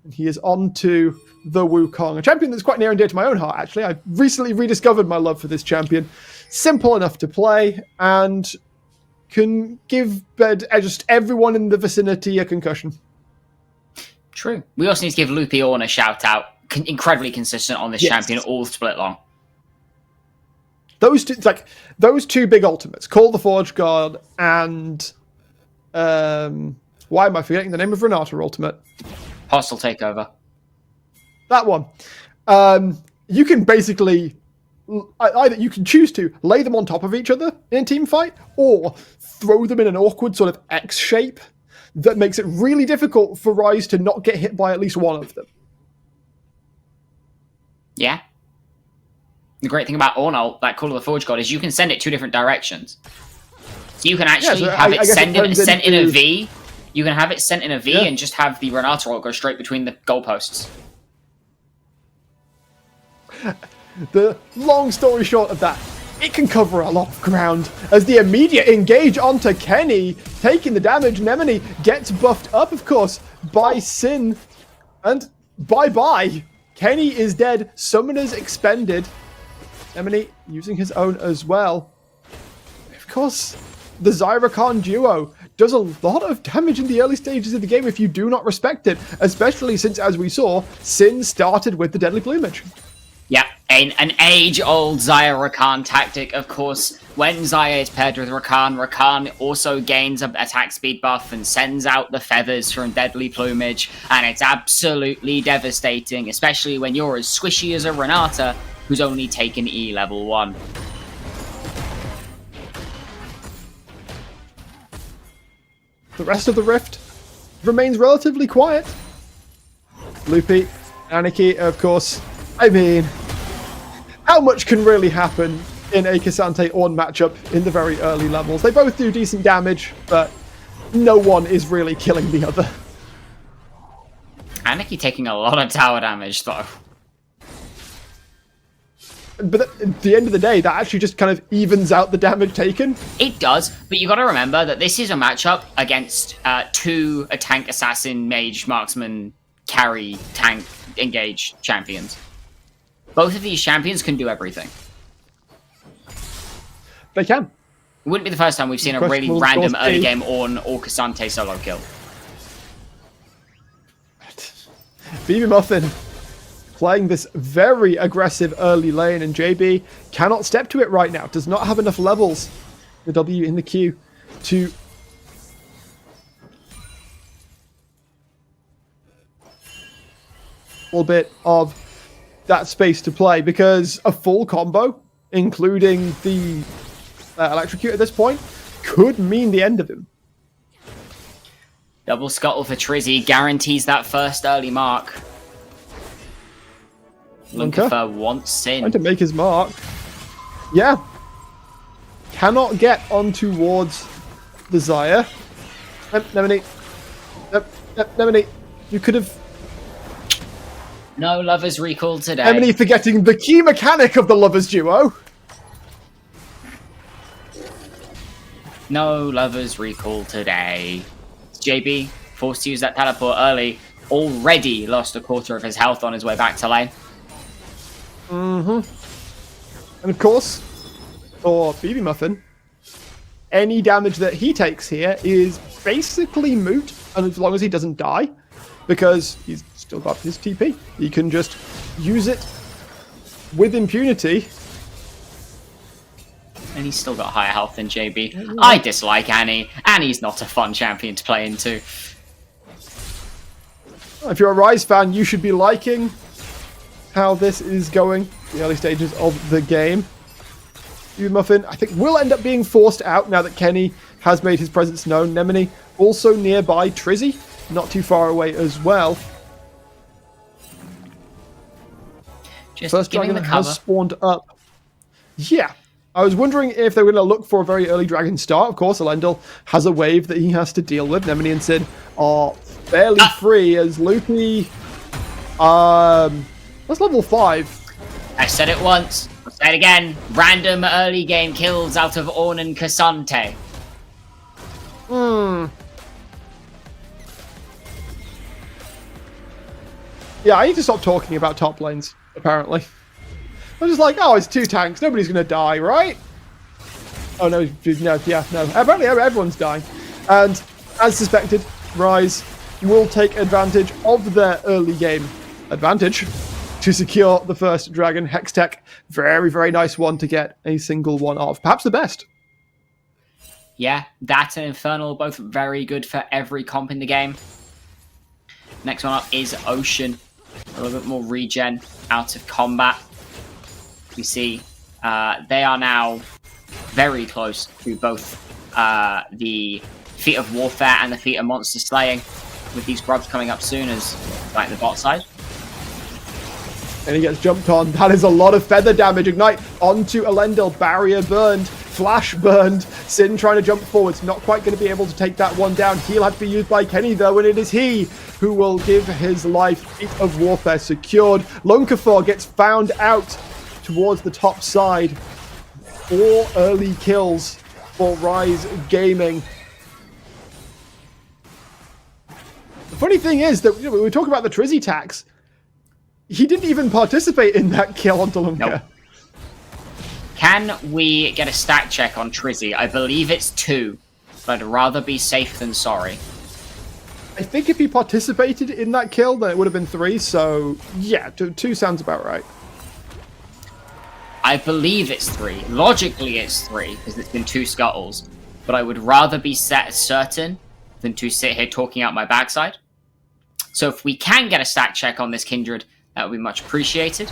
A: and he is on to the Wukong, a champion that's quite near and dear to my own heart, actually. I've recently rediscovered my love for this champion. Simple enough to play, and can give just everyone in the vicinity a concussion.
B: True. We also need to give Loopy Orn a shout out. Incredibly consistent on this champion all split long.
A: Those two big ultimates, Call the Forge God and why am I forgetting the name of Renata ultimate?
B: Hostile Takeover.
A: That one. You can basically either you can choose to lay them on top of each other in a team fight, or throw them in an awkward sort of X shape that makes it really difficult for Ryze to not get hit by at least one of them.
B: Yeah. The great thing about Ornal, that Call of the Forge God, is you can send it two different directions. So you can actually have it sent in a V. You can have it sent in a V and just have the Renata ult go straight between the goalposts.
A: The long story short of that, it can cover a lot of ground as the immediate engage onto Kenny, taking the damage. Nemini gets buffed up, of course, by Sin, and bye-bye. Kenny is dead. Summoners expended. Nemini using his own as well. Of course, the Zyra-Khan duo does a lot of damage in the early stages of the game if you do not respect it, especially since, as we saw, Sin started with the Deadly Plumage.
B: Yeah, an age-old Xayah Rakan tactic, of course. When Xayah is paired with Rakan, Rakan also gains an attack speed buff and sends out the feathers from Deadly Plumage, and it's absolutely devastating, especially when you're as squishy as a Renata, who's only taken E level 1.
A: The rest of the Rift remains relatively quiet. Loopy, Aniki, of course. I mean, how much can really happen in a Cassante Ornn matchup in the very early levels? They both do decent damage, but no one is really killing the other.
B: Aniki taking a lot of tower damage, though.
A: But at the end of the day, that actually just kind of evens out the damage taken.
B: It does, but you got to remember that this is a matchup against two tank assassin, mage, marksman, carry, tank, engage champions. Both of these champions can do everything.
A: They can.
B: It wouldn't be the first time we've seen a really random early game Ornn or Cassante solo kill.
A: BB Muffin playing this very aggressive early lane, and JB cannot step to it right now. Does not have enough levels. The W in the queue to a little bit of that space to play, because a full combo, including the electrocute at this point, could mean the end of him.
B: Double scuttle for Trizzy guarantees that first early mark. Lunkifer wants Sin.
A: Trying to make his mark. Yeah. Cannot get on towards the Xayah. Nemini. Nemini. You could have...
B: No Lovers Recall today.
A: Nemini forgetting the key mechanic of the Lovers duo.
B: No Lovers Recall today. JB, forced to use that teleport early, already lost a quarter of his health on his way back to lane.
A: And of course, for BB Muffin, any damage that he takes here is basically moot, and as long as he doesn't die, because he's still got his TP. He can just use it with impunity.
B: And he's still got higher health than JB. I dislike Annie. Annie's not a fun champion to play into.
A: If you're a Ryze fan, you should be liking how this is going, the early stages of the game. BB Muffin, I think, will end up being forced out now that Kenny has made his presence known. Nemini also nearby. Trizzy, not too far away as well.
B: Just
A: First
B: giving
A: dragon
B: the cover.
A: has spawned up. Yeah. I was wondering if they were going to look for a very early dragon start. Of course, Elendil has a wave that he has to deal with. Nemini and Sid are fairly free as Loopy... that's level 5.
B: I said it once. I'll say it again. Random early game kills out of Ornn and Cassante.
A: Yeah, I need to stop talking about top lanes, apparently. I'm just like, oh, it's 2 tanks. Nobody's going to die, right? Oh, no, no. Apparently, everyone's dying. And as suspected, Rise will take advantage of their early game advantage to secure the first dragon. Hextech, very, very nice one to get a single one of. Perhaps the best.
B: Yeah, that and Infernal, both very good for every comp in the game. Next one up is Ocean. A little bit more regen out of combat. We see they are now very close to both the feat of warfare and the feat of monster slaying, with these grubs coming up soon as like the bot side.
A: And he gets jumped on. That is a lot of feather damage. Ignite onto Elendil. Barrier burned. Flash burned. Sin trying to jump forwards. Not quite going to be able to take that one down. He'll have to be used by Kenny, though, and it is he who will give his life. Feat of warfare secured. Lunkafor gets found out towards the top side. 4 early kills for Rise Gaming. The funny thing is that we were talking about the Trizzy tax. He didn't even participate in that kill on Tulunka.
B: Nope. Can we get a stat check on Trizzy? I believe it's 2, but I'd rather be safe than sorry.
A: I think if he participated in that kill, then it would have been 3, so yeah, 2 sounds about right.
B: I believe it's 3. Logically it's 3, because it's been 2 scuttles. But I would rather be certain than to sit here talking out my backside. So if we can get a stat check on this Kindred, that would be much appreciated.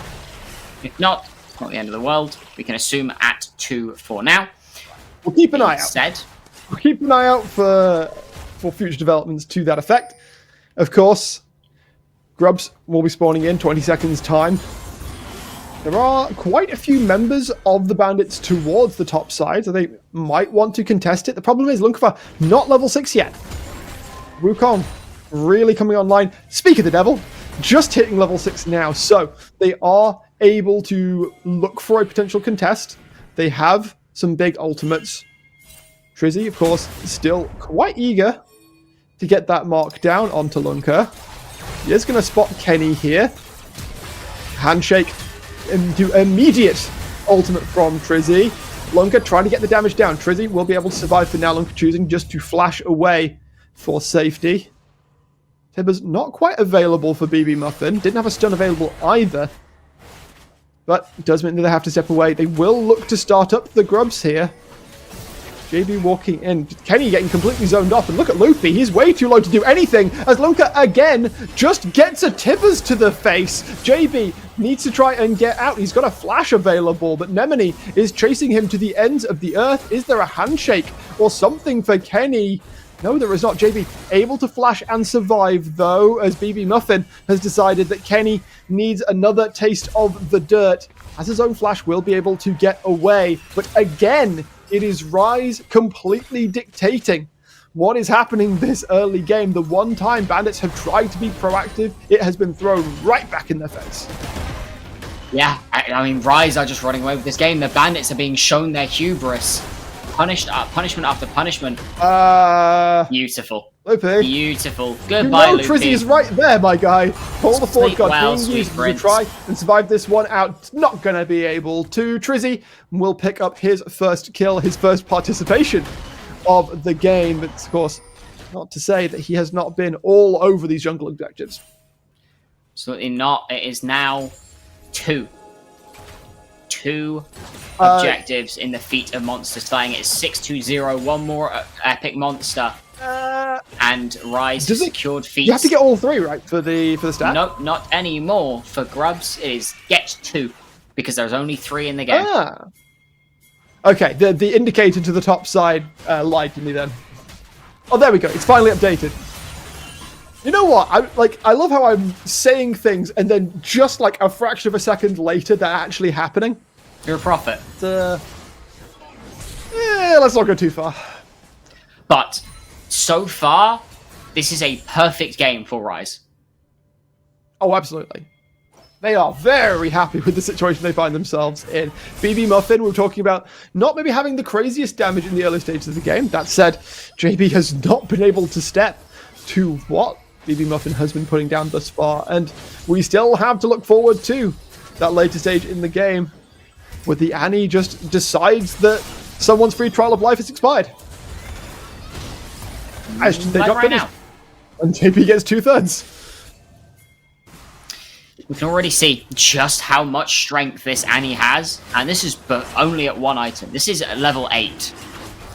B: If not, it's not the end of the world. We can assume at 2 for now.
A: We'll keep an eye out.
B: Instead,
A: We'll keep an eye out for future developments to that effect. Of course, grubs will be spawning in 20 seconds time. There are quite a few members of the bandits towards the top side, so they might want to contest it. The problem is Lunkafor not level 6 yet. Wukong really coming online. Speak of the devil, just hitting level 6 now, so they are able to look for a potential contest. They have some big ultimates. Trizzy, of course, is still quite eager to get that mark down onto Lunka. He is going to spot Kenny here. Handshake into immediate ultimate from Trizzy. Lunka trying to get the damage down. Trizzy will be able to survive for now. Lunka choosing just to flash away for safety. Tibber's not quite available for BB Muffin. Didn't have a stun available either. But it does mean that they have to step away. They will look to start up the grubs here. JB walking in. Kenny getting completely zoned off. And look at Loopy. He's way too low to do anything. As Lunka again just gets a Tibbers to the face. JB needs to try and get out. He's got a flash available. But Nemini is chasing him to the ends of the earth. Is there a handshake or something for Kenny? No, there is not. JB able to flash and survive, though, as BB Muffin has decided that Kenny needs another taste of the dirt. As his own flash will be able to get away. But again, it is Rise completely dictating what is happening this early game. The one time Bandits have tried to be proactive, it has been thrown right back in their face.
B: yeah, I mean, Rise are just running away with this game. The Bandits are being shown their hubris. Punishment after punishment. Beautiful.
A: Loopy.
B: Beautiful. Goodbye,
A: you know Trizzy is right there, my guy. Pull the forward guard being used to try and survive this one out. Not going to be able to. Trizzy will pick up his first kill, his first participation of the game. But of course, not to say that he has not been all over these jungle objectives.
B: Absolutely not. It is now 2 objectives in the feat of monster slaying. It's 6-2-0. One more epic monster. And Rise has secured feats.
A: You have to get all 3, right, for the stat?
B: Nope, not anymore. For grubs, it is get 2, because there's only 3 in the game.
A: Okay, the indicator to the top side lied to me then. Oh, there we go. It's finally updated. You know what? I love how I'm saying things and then just like a fraction of a second later, they're actually happening.
B: You're a prophet.
A: Let's not go too far.
B: But so far, this is a perfect game for Rise.
A: Oh, absolutely. They are very happy with the situation they find themselves in. BB Muffin, we're talking about not maybe having the craziest damage in the early stages of the game. That said, JB has not been able to step to what BB Muffin has been putting down thus far. And we still have to look forward to that later stage in the game where the Annie just decides that someone's free trial of life has expired. As they
B: Like
A: got
B: right
A: finished.
B: now.
A: And JP gets 2/3.
B: We can already see just how much strength this Annie has, and this is but only at one item. This is at level 8.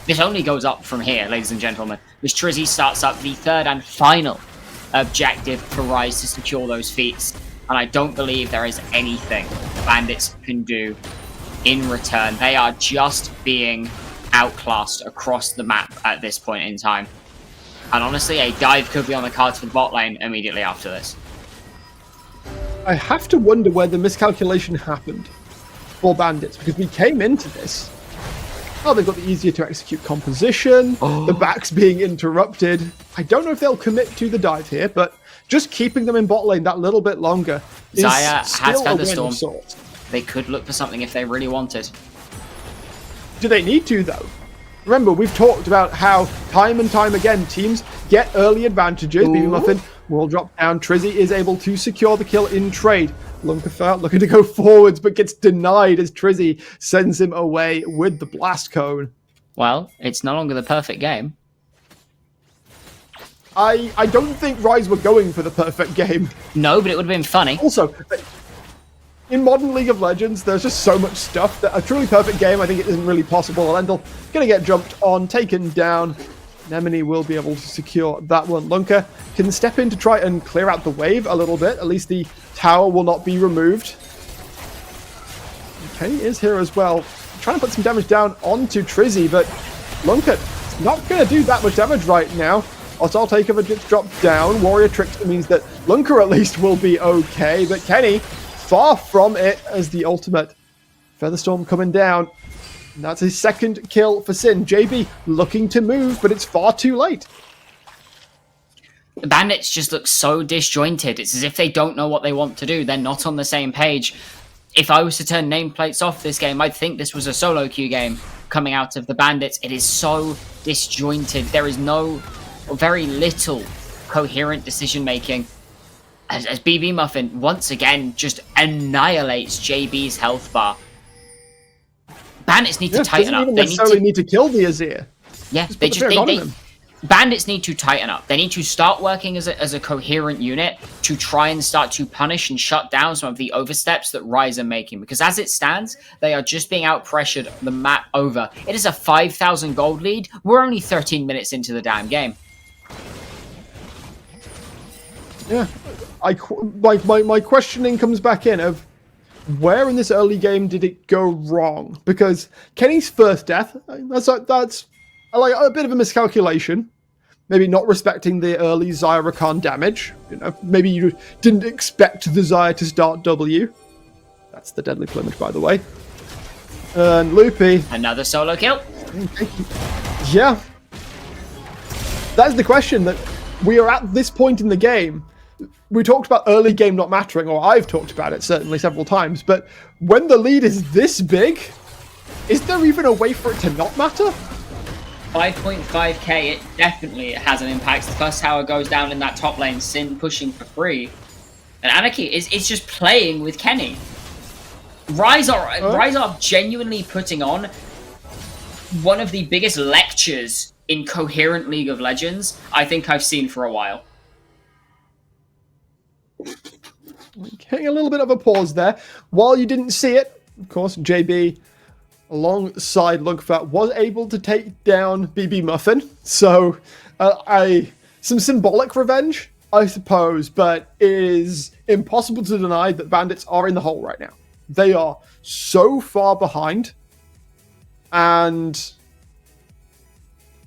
B: This only goes up from here, ladies and gentlemen. This Trizzy starts up the third and final objective for Rise to secure those feats, and I don't believe there is anything the Bandits can do in return. They are just being outclassed across the map at this point in time. And honestly, a dive could be on the cards for the bot lane immediately after this.
A: I have to wonder where the miscalculation happened for Bandits, because we came into this. Oh, they've got the easier to execute composition, the backs being interrupted. I don't know if they'll commit to the dive here, but just keeping them in bot lane that little bit longer is
B: Xayah has
A: still a win
B: Featherstorm.
A: of sorts.
B: They could look for something if they really wanted.
A: Do they need to, though? Remember, we've talked about how time and time again teams get early advantages. BB Muffin will drop down. Trizzy is able to secure the kill in trade. Lunkerfart looking to go forwards, but gets denied as Trizzy sends him away with the blast cone.
B: Well, it's no longer the perfect game.
A: I don't think Rise were going for the perfect game.
B: No, but it would have been funny.
A: Also, in modern League of Legends, there's just so much stuff that a truly perfect game, I think it isn't really possible. Elendil gonna get jumped on, taken down. Nemini will be able to secure that one. Lunker can step in to try and clear out the wave a little bit. At least the tower will not be removed. Kenny is here as well, trying to put some damage down onto Trizzy, but Lunker is not going to do that much damage right now. Hostile Takeover gets dropped down. Warrior Tricks means that Lunker at least will be okay, but Kenny far from it as the ultimate. Featherstorm coming down. And that's his second kill for Sin. JB looking to move, but it's far too late.
B: The Bandits just look so disjointed. It's as if they don't know what they want to do. They're not on the same page. If I was to turn nameplates off this game, I'd think this was a solo queue game coming out of the Bandits. It is so disjointed. There is very little coherent decision making. As BB Muffin once again just annihilates JB's health bar. Bandits need to tighten up.
A: They
B: They
A: necessarily need to kill the Azir.
B: Yeah,
A: Just put the fear on him.
B: Bandits need to tighten up. They need to start working as a coherent unit to try and start to punish and shut down some of the oversteps that Rise are making. Because as it stands, they are just being out-pressured the map over. It is a 5,000 gold lead. We're only 13 minutes into the damn game.
A: Yeah, my questioning comes back in of where in this early game did it go wrong? Because Kenny's first death, that's like a bit of a miscalculation. Maybe not respecting the early Xayah Rakan damage. You know, maybe you didn't expect the Xayah to start W. That's the Deadly Plumage, by the way. And Loopy.
B: Another solo kill.
A: Yeah. That's the question, that we are at this point in the game. We talked about early game not mattering, or I've talked about it certainly several times, but when the lead is this big, is there even a way for it to not matter?
B: 5.5k, it definitely has an impact. The first tower goes down in that top lane, Sin pushing for free. And Anarchy is just playing with Kenny. Rise are genuinely putting on one of the biggest lectures in coherent League of Legends I think I've seen for a while.
A: Getting a little bit of a pause there. While you didn't see it, of course, JB, alongside Lugfat, was able to take down BB Muffin. So, some symbolic revenge, I suppose, but it is impossible to deny that Bandits are in the hole right now. They are so far behind. And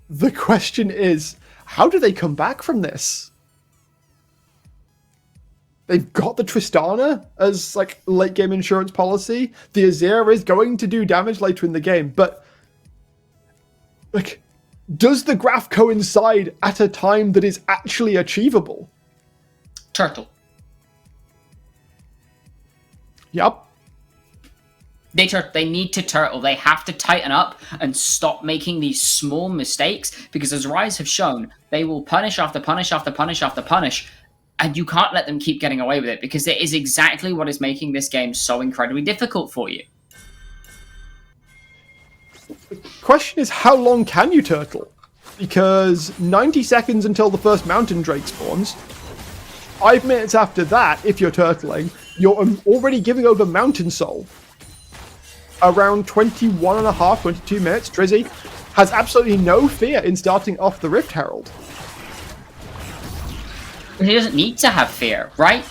A: the question is, how do they come back from this? They've got the Tristana as like late game insurance policy. The Azir is going to do damage later in the game, but like, does the graph coincide at a time that is actually achievable?
B: Turtle.
A: Yup.
B: They need to turtle. They have to tighten up and stop making these small mistakes, because as Rise have shown, they will punish after punish after punish after punish, and you can't let them keep getting away with it, because it is exactly what is making this game so incredibly difficult for you.
A: The question is, how long can you turtle? Because 90 seconds until the first mountain drake spawns. 5 minutes after that, if you're turtling, you're already giving over mountain soul. Around 21 and a half, 22 minutes, Trizzy has absolutely no fear in starting off the Rift Herald.
B: He doesn't need to have fear, right?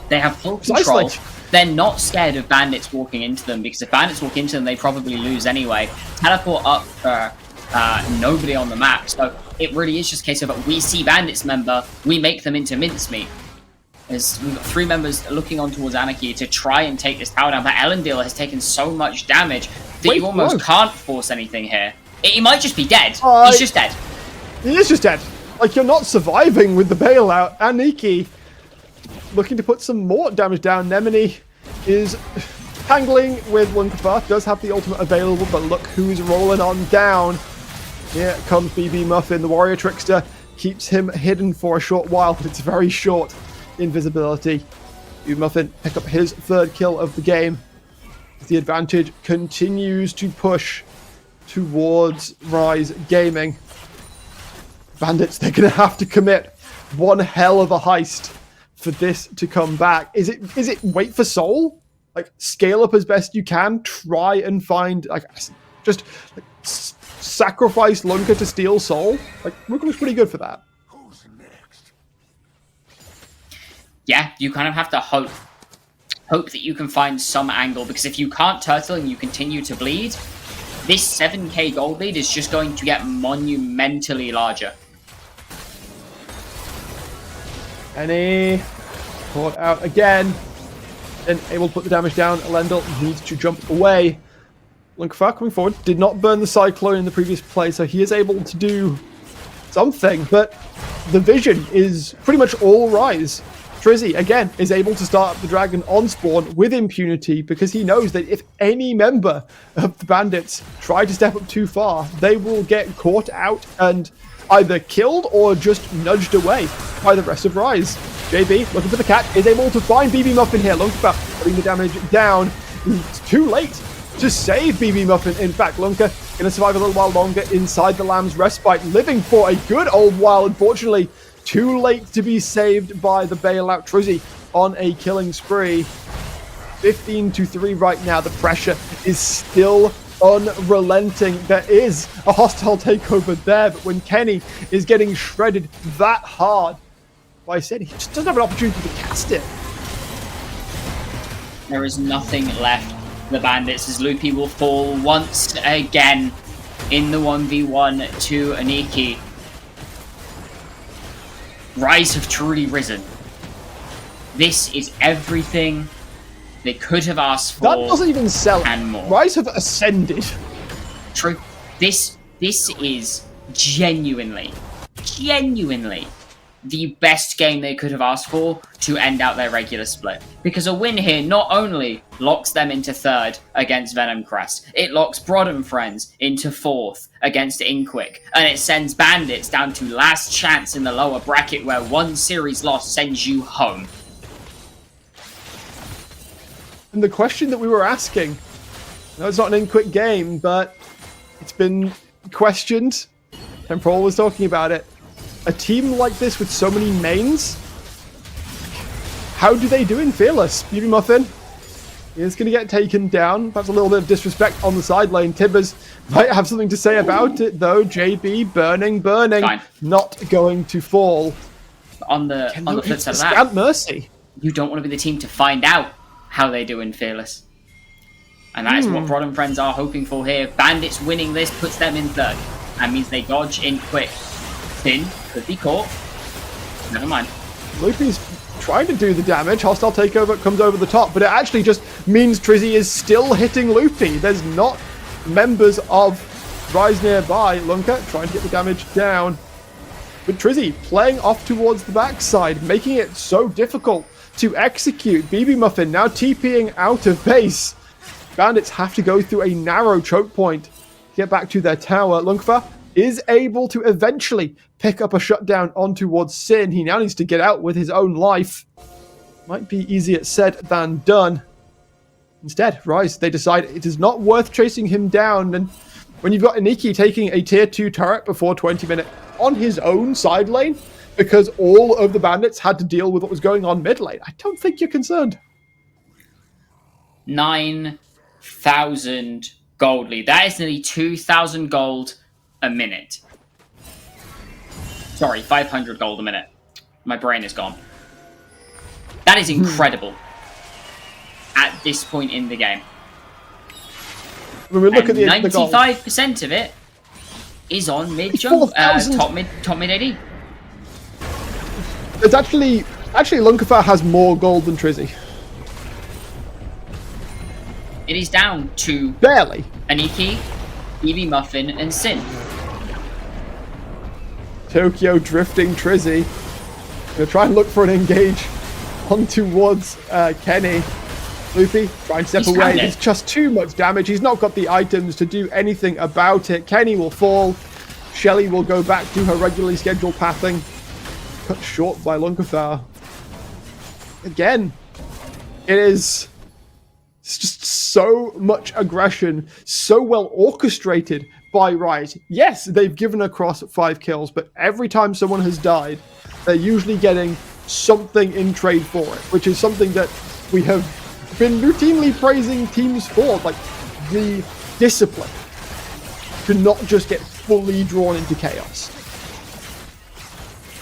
B: They have full control.
A: Precisely.
B: They're not scared of bandits walking into them, because if bandits walk into them, they probably lose anyway. Teleport up for nobody on the map, so it really is just a case of we see bandits member, we make them into mincemeat. As we've got 3 members looking on towards Anarchy to try and take this tower down, but Elendil has taken so much damage that you almost can't force anything here. He might just be dead. He's just dead.
A: He is just dead. Like, you're not surviving with the bailout. Aniki looking to put some more damage down. Nemini is tangling with Lunkafa, does have the ultimate available, but look who's rolling on down. Here comes BB Muffin, the warrior trickster, keeps him hidden for a short while, but it's very short invisibility. BB Muffin pick up his 3rd kill of the game. The advantage continues to push towards Rise Gaming. Bandits, they're going to have to commit one hell of a heist for this to come back. Is it wait for soul? Like, scale up as best you can, try and find, like, just like, sacrifice Lunka to steal soul? Like, Ruka was pretty good for that.
F: Who's next?
B: Yeah, you kind of have to hope that you can find some angle, because if you can't turtle and you continue to bleed, this 7k gold lead is just going to get monumentally larger.
A: Penny caught out again and able to put the damage down. Elendil needs to jump away. Lunkafa coming forward, did not burn the Cyclone in the previous play, so he is able to do something, but the vision is pretty much all Rise. Trizzy, again, is able to start up the Dragon on spawn with impunity, because he knows that if any member of the bandits try to step up too far, they will get caught out and either killed or just nudged away by the rest of Rise. JB, looking for the cat, is able to find BB Muffin here. Lunka putting the damage down. It's too late to save BB Muffin. In fact, Lunka going to survive a little while longer inside the Lamb's Respite, living for a good old while. Unfortunately, too late to be saved by the bailout. Trizzy on a killing spree. 15-3 right now. The pressure is still unrelenting. There is a hostile takeover there, but when Kenny is getting shredded that hard by City, he just doesn't have an opportunity to cast it.
B: There is nothing left for the bandits, as Loopy will fall once again in the 1v1 to Aniki. Rise have truly risen. This is everything they could have asked for.
A: That doesn't even sell
B: and more.
A: Rise have ascended.
B: True. This is genuinely the best game they could have asked for to end out their regular split. Because a win here not only locks them into 3rd against Venom Crest, it locks Brod and Friends into 4th against Inquick, and it sends Bandits down to last chance in the lower bracket, where one series loss sends you home.
A: And the question that we were asking, no, it's not an Inquick game, but it's been questioned. Temporal was talking about it. A team like this with so many mains, how do they do in Fearless? BB Muffin is going to get taken down. Perhaps a little bit of disrespect on the side lane. Tibbers might have something to say about it, though. JB burning,
B: Fine.
A: not going to fall.
B: On the flip side of that,
A: Scant mercy.
B: you don't want to be the team to find out how they do in Fearless. And that is what Brod and Friends are hoping for here. Bandits winning this puts them in 3rd. That means they dodge in quick. Finn could be caught. Never mind.
A: Loopy's trying to do the damage. Hostile takeover comes over the top, but it actually just means Trizzy is still hitting Loopy. There's not members of Rise nearby. Lunka trying to get the damage down. But Trizzy playing off towards the backside, making it so difficult to execute. BB Muffin now TPing out of base. Bandits have to go through a narrow choke point to get back to their tower. Lunkfa is able to eventually pick up a shutdown on towards Sin. He now needs to get out with his own life. Might be easier said than done. Instead, Rise, they decide it is not worth chasing him down. And when you've got Iniki taking a tier 2 turret before 20 minutes on his own side lane, because all of the bandits had to deal with what was going on mid lane, I don't think you're concerned.
B: 9,000 gold lead. That is nearly 2,000 gold a minute. Sorry, 500 gold a minute. My brain is gone. That is incredible at this point in the game.
A: When we look at the
B: 95% of it is on mid jump, top mid AD.
A: It's actually Lunkafa has more gold than Trizzy.
B: It is down to
A: Barely.
B: Aniki, BB Muffin, and Sin.
A: Tokyo drifting Trizzy. Gonna try and look for an engage on towards Kenny. Loopy trying to step away. It's just too much damage. He's not got the items to do anything about it. Kenny will fall. Shelly will go back to her regularly scheduled pathing. Cut short by Lunkathar. Again, it's just so much aggression, so well orchestrated by Rise. Yes, they've given across 5 kills, but every time someone has died, they're usually getting something in trade for it, which is something that we have been routinely praising teams for, like the discipline to not just get fully drawn into chaos.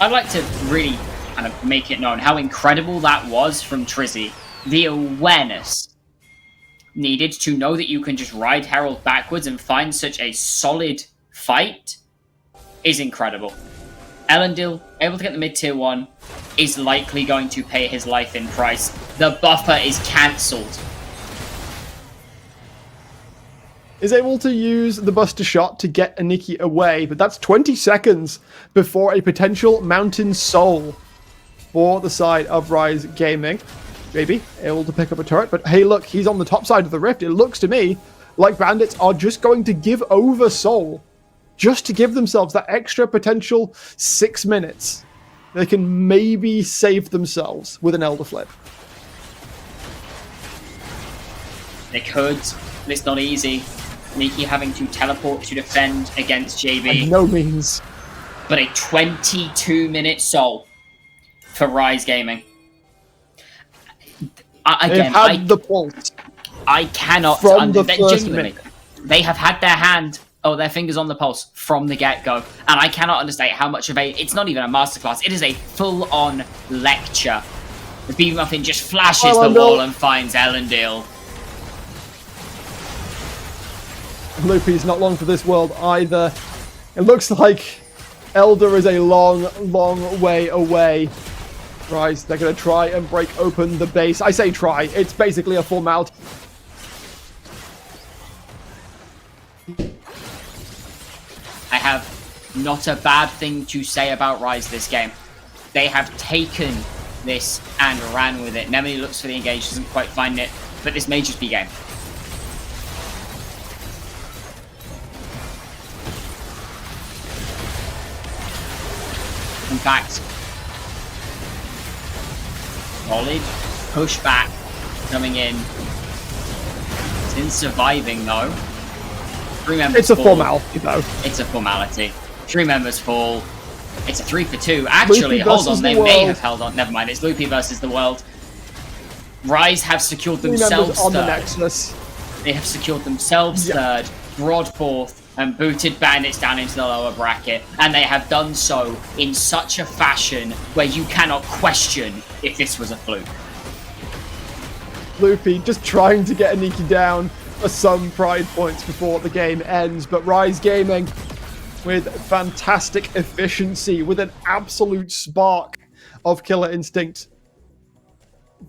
B: I'd like to really kind of make it known how incredible that was from Trizzy. The awareness needed to know that you can just ride Herald backwards and find such a solid fight is incredible. Elendil, able to get the mid-tier 1, is likely going to pay his life in price. The buffer is cancelled.
A: Is able to use the Buster Shot to get Aniki away, but that's 20 seconds before a potential Mountain Soul for the side of Rise Gaming. Maybe able to pick up a turret, but hey look, he's on the top side of the rift. It looks to me like Bandits are just going to give over Soul just to give themselves that extra potential 6 minutes. They can maybe save themselves with an Elder Flip.
B: They could, but it's not easy. Niki having to teleport to defend against JB.
A: By no means.
B: But a 22-minute Soul for Rise Gaming.
A: They've had the pulse.
B: I cannot
A: from the first
B: genuinely.
A: minute.
B: They have had their fingers on the pulse from the get-go, and I cannot understate how much of it's not even a masterclass, it is a full-on lecture. The BB Muffin just flashes the wall and finds Elendil.
A: Loopy's not long for this world either. It looks like Elder is a long, long way away. Right, they're going to try and break open the base. I say try, it's basically a formality.
B: I have not a bad thing to say about Rise this game. They have taken this and ran with it. Nemini looks for the engage, doesn't quite find it, but this may just be game. In fact, solid pushback coming in. Sin's surviving though. 3 members
A: It's a
B: fall.
A: formality though.
B: It's a formality. 3 members fall. It's a 3 for 2. Actually,
A: Loopy
B: hold on,
A: versus
B: they
A: the
B: may
A: world.
B: have held on. Never mind, it's Loopy versus the world. Rise have secured
A: 3
B: themselves
A: members on the
B: third.
A: Nexus.
B: They have secured themselves third, broad fourth, and booted Bandits down into the lower bracket. And they have done so in such a fashion where you cannot question if this was a fluke.
A: Loopy just trying to get Aniki down for some pride points before the game ends, but Rise Gaming with fantastic efficiency, with an absolute spark of killer instinct,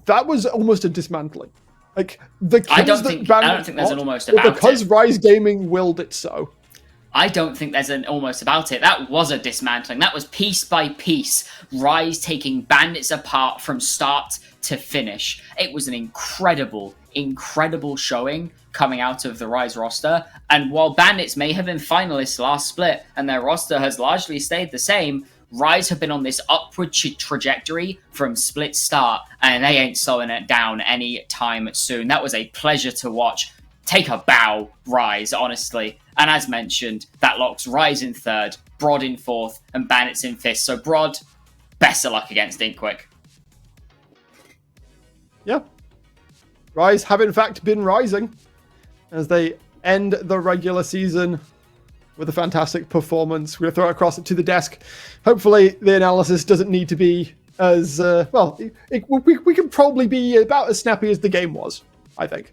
A: that was almost a dismantling. Like the
B: I
A: kills
B: don't
A: that
B: think
A: Bandit
B: there's an
A: got
B: almost
A: were
B: about
A: because
B: it.
A: Rise Gaming willed it so.
B: I don't think there's an almost about it. That was a dismantling. That was piece by piece, Rise taking Bandits apart from start to finish. It was an incredible showing coming out of the Rise roster. And while Bandits may have been finalists last split and their roster has largely stayed the same, Rise have been on this upward trajectory from split start, and they ain't slowing it down any time soon. That was a pleasure to watch. Take a bow, Rise, honestly. And as mentioned, that locks Rise in third, Broad in fourth, and Bandits in fifth. So Broad, best of luck against Inkquick.
A: Yeah. Rise have in fact been rising as they end the regular season with a fantastic performance. We're going to throw it across to the desk. Hopefully the analysis doesn't need to be as, we can probably be about as snappy as the game was, I think.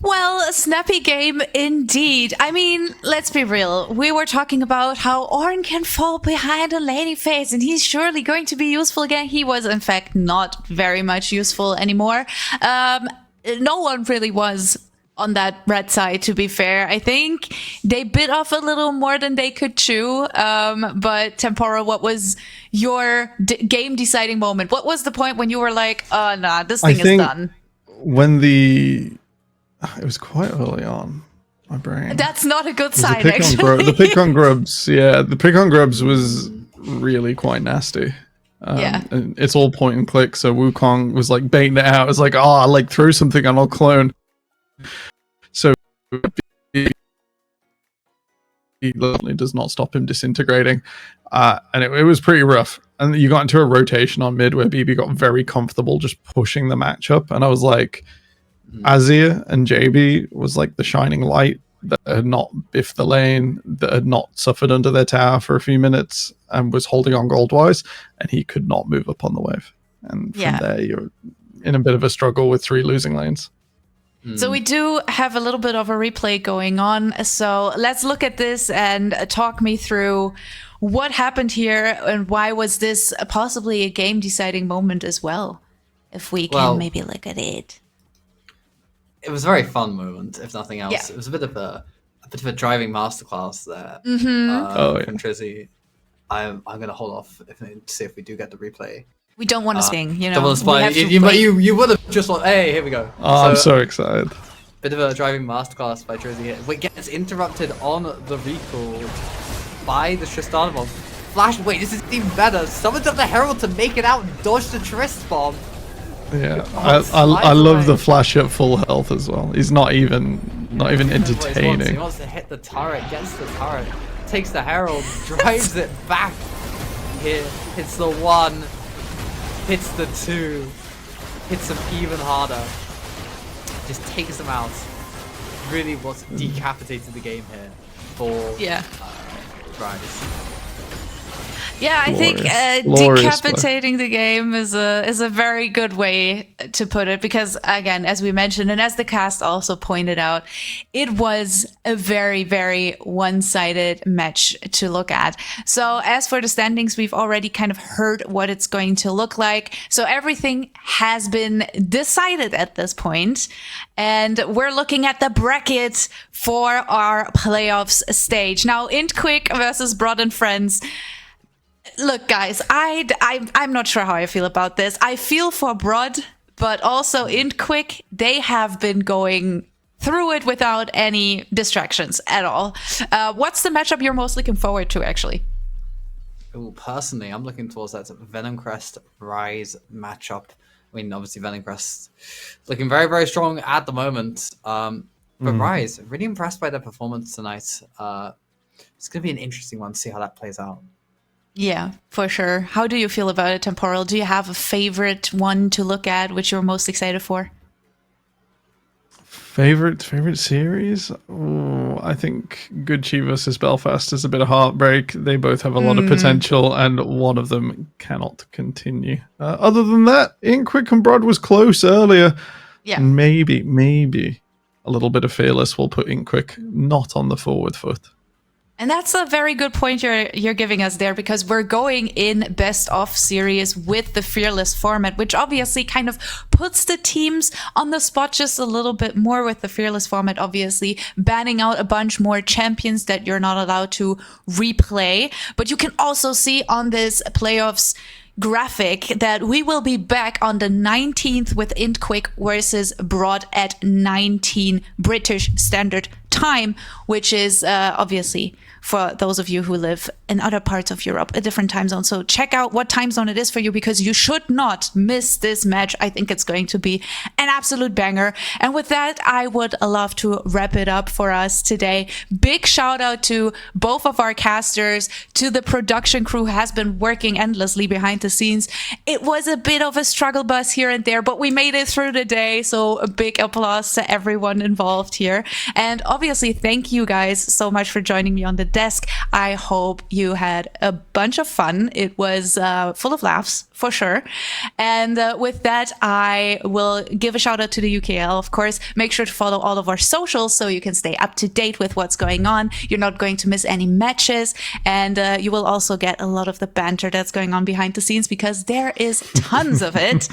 C: Well, a snappy game indeed. I mean, let's be real. We were talking about how Ornn can fall behind a lady phase and he's surely going to be useful again. He was, in fact, not very much useful anymore. No one really was on that red side, to be fair. I think they bit off a little more than they could chew. But Temporal, what was your game deciding moment? What was the point when you were like, oh, nah, this thing is done?
D: When it was quite early on, my brain.
C: That's not a good sign,
D: The
C: actually.
D: pick on Grubs, yeah. The pick on Grubs was really quite nasty.
C: Yeah.
D: And it's all point and click, so Wukong was like baiting it out. It's like, oh, like throw something and I'll clone. So he literally does not stop him disintegrating. And it was pretty rough. And you got into a rotation on mid where BB got very comfortable just pushing the matchup. And I was like, Azir and JB was like the shining light that had not biffed the lane, that had not suffered under their tower for a few minutes and was holding on gold-wise, and he could not move up on the wave. And from there, you're in a bit of a struggle with 3 losing lanes.
C: So we do have a little bit of a replay going on. So let's look at this and talk me through what happened here and why was this possibly a game-deciding moment as well, if we can maybe look at it.
E: It was a very fun moment, if nothing else.
C: Yeah.
E: It was a bit of a driving masterclass there from Trizzy. I'm gonna hold off to see if we do get the replay.
C: We don't want to sing, you know.
E: Don't want to spoil. You would have just like, hey, here we go.
D: Oh, I'm so excited.
E: Bit of a driving masterclass by Trizzy here. It gets interrupted on the recall by the Tristan bomb. Flash, wait, this is even better. Summons up the Herald to make it out and dodge the Trist bomb.
D: Yeah, I love the flash at full health as well. He's not even entertaining.
E: He wants to hit the turret, gets the turret, takes the Herald, drives it back. Here, hits the 1, hits the 2, hits him even harder. Just takes him out. Really was decapitated the game here for Rise.
C: Yeah, I think decapitating the game is a very good way to put it because, again, as we mentioned, and as the cast also pointed out, it was a very, very one-sided match to look at. So as for the standings, we've already kind of heard what it's going to look like. So everything has been decided at this point, and we're looking at the bracket for our playoffs stage. Now, Inkquick versus Broad and Friends. Look, guys, I'm not sure how I feel about this. I feel for Broad, but also Inkquick, they have been going through it without any distractions at all. What's the matchup you're most looking forward to, actually?
E: Ooh, personally, I'm looking towards that Venom Crest Rise matchup. I mean, obviously, Venom Crest looking very, very strong at the moment. But Rise, really impressed by their performance tonight. It's going to be an interesting one to see how that plays out.
C: Yeah, for sure. How do you feel about it, Temporal? Do you have a favorite one to look at, which you're most excited for?
D: Favorite series? Oh, I think Good Chi versus Belfast is a bit of heartbreak. They both have a lot of potential, and one of them cannot continue. Other than that, Inkquick and Broad was close earlier.
C: Yeah.
D: Maybe a little bit of Fearless will put Inkquick not on the forward foot.
C: And that's a very good point you're giving us there, because we're going in best of series with the Fearless format, which obviously kind of puts the teams on the spot just a little bit more with the Fearless format, obviously banning out a bunch more champions that you're not allowed to replay. But you can also see on this playoffs graphic that we will be back on the 19th with Intquick versus Broad at 19 British Standard Time, which is obviously for those of you who live in other parts of Europe, a different time zone. So check out what time zone it is for you, because you should not miss this match. I think it's going to be an absolute banger. And with that, I would love to wrap it up for us today. Big shout out to both of our casters, to the production crew who has been working endlessly behind the scenes. It was a bit of a struggle bus here and there, but we made it through the day. So a big applause to everyone involved here. And obviously, thank you guys so much for joining me on the desk. I hope you had a bunch of fun. It was full of laughs, for sure. And with that, I will give a shout out to the UKL, of course. Make sure to follow all of our socials so you can stay up to date with what's going on. You're not going to miss any matches. And you will also get a lot of the banter that's going on behind the scenes, because there is tons of it.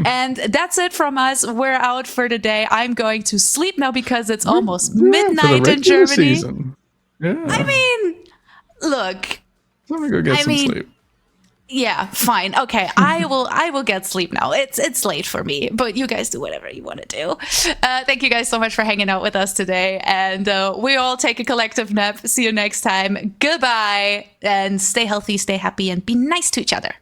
C: And that's it from us. We're out for the day. I'm going to sleep now because it's almost midnight in Germany.
D: Season. Yeah.
C: I mean, look.
D: Let me go get some sleep.
C: Yeah, fine. Okay, I will get sleep now. It's late for me, but you guys do whatever you want to do. Thank you guys so much for hanging out with us today, and we all take a collective nap. See you next time. Goodbye, and stay healthy, stay happy, and be nice to each other.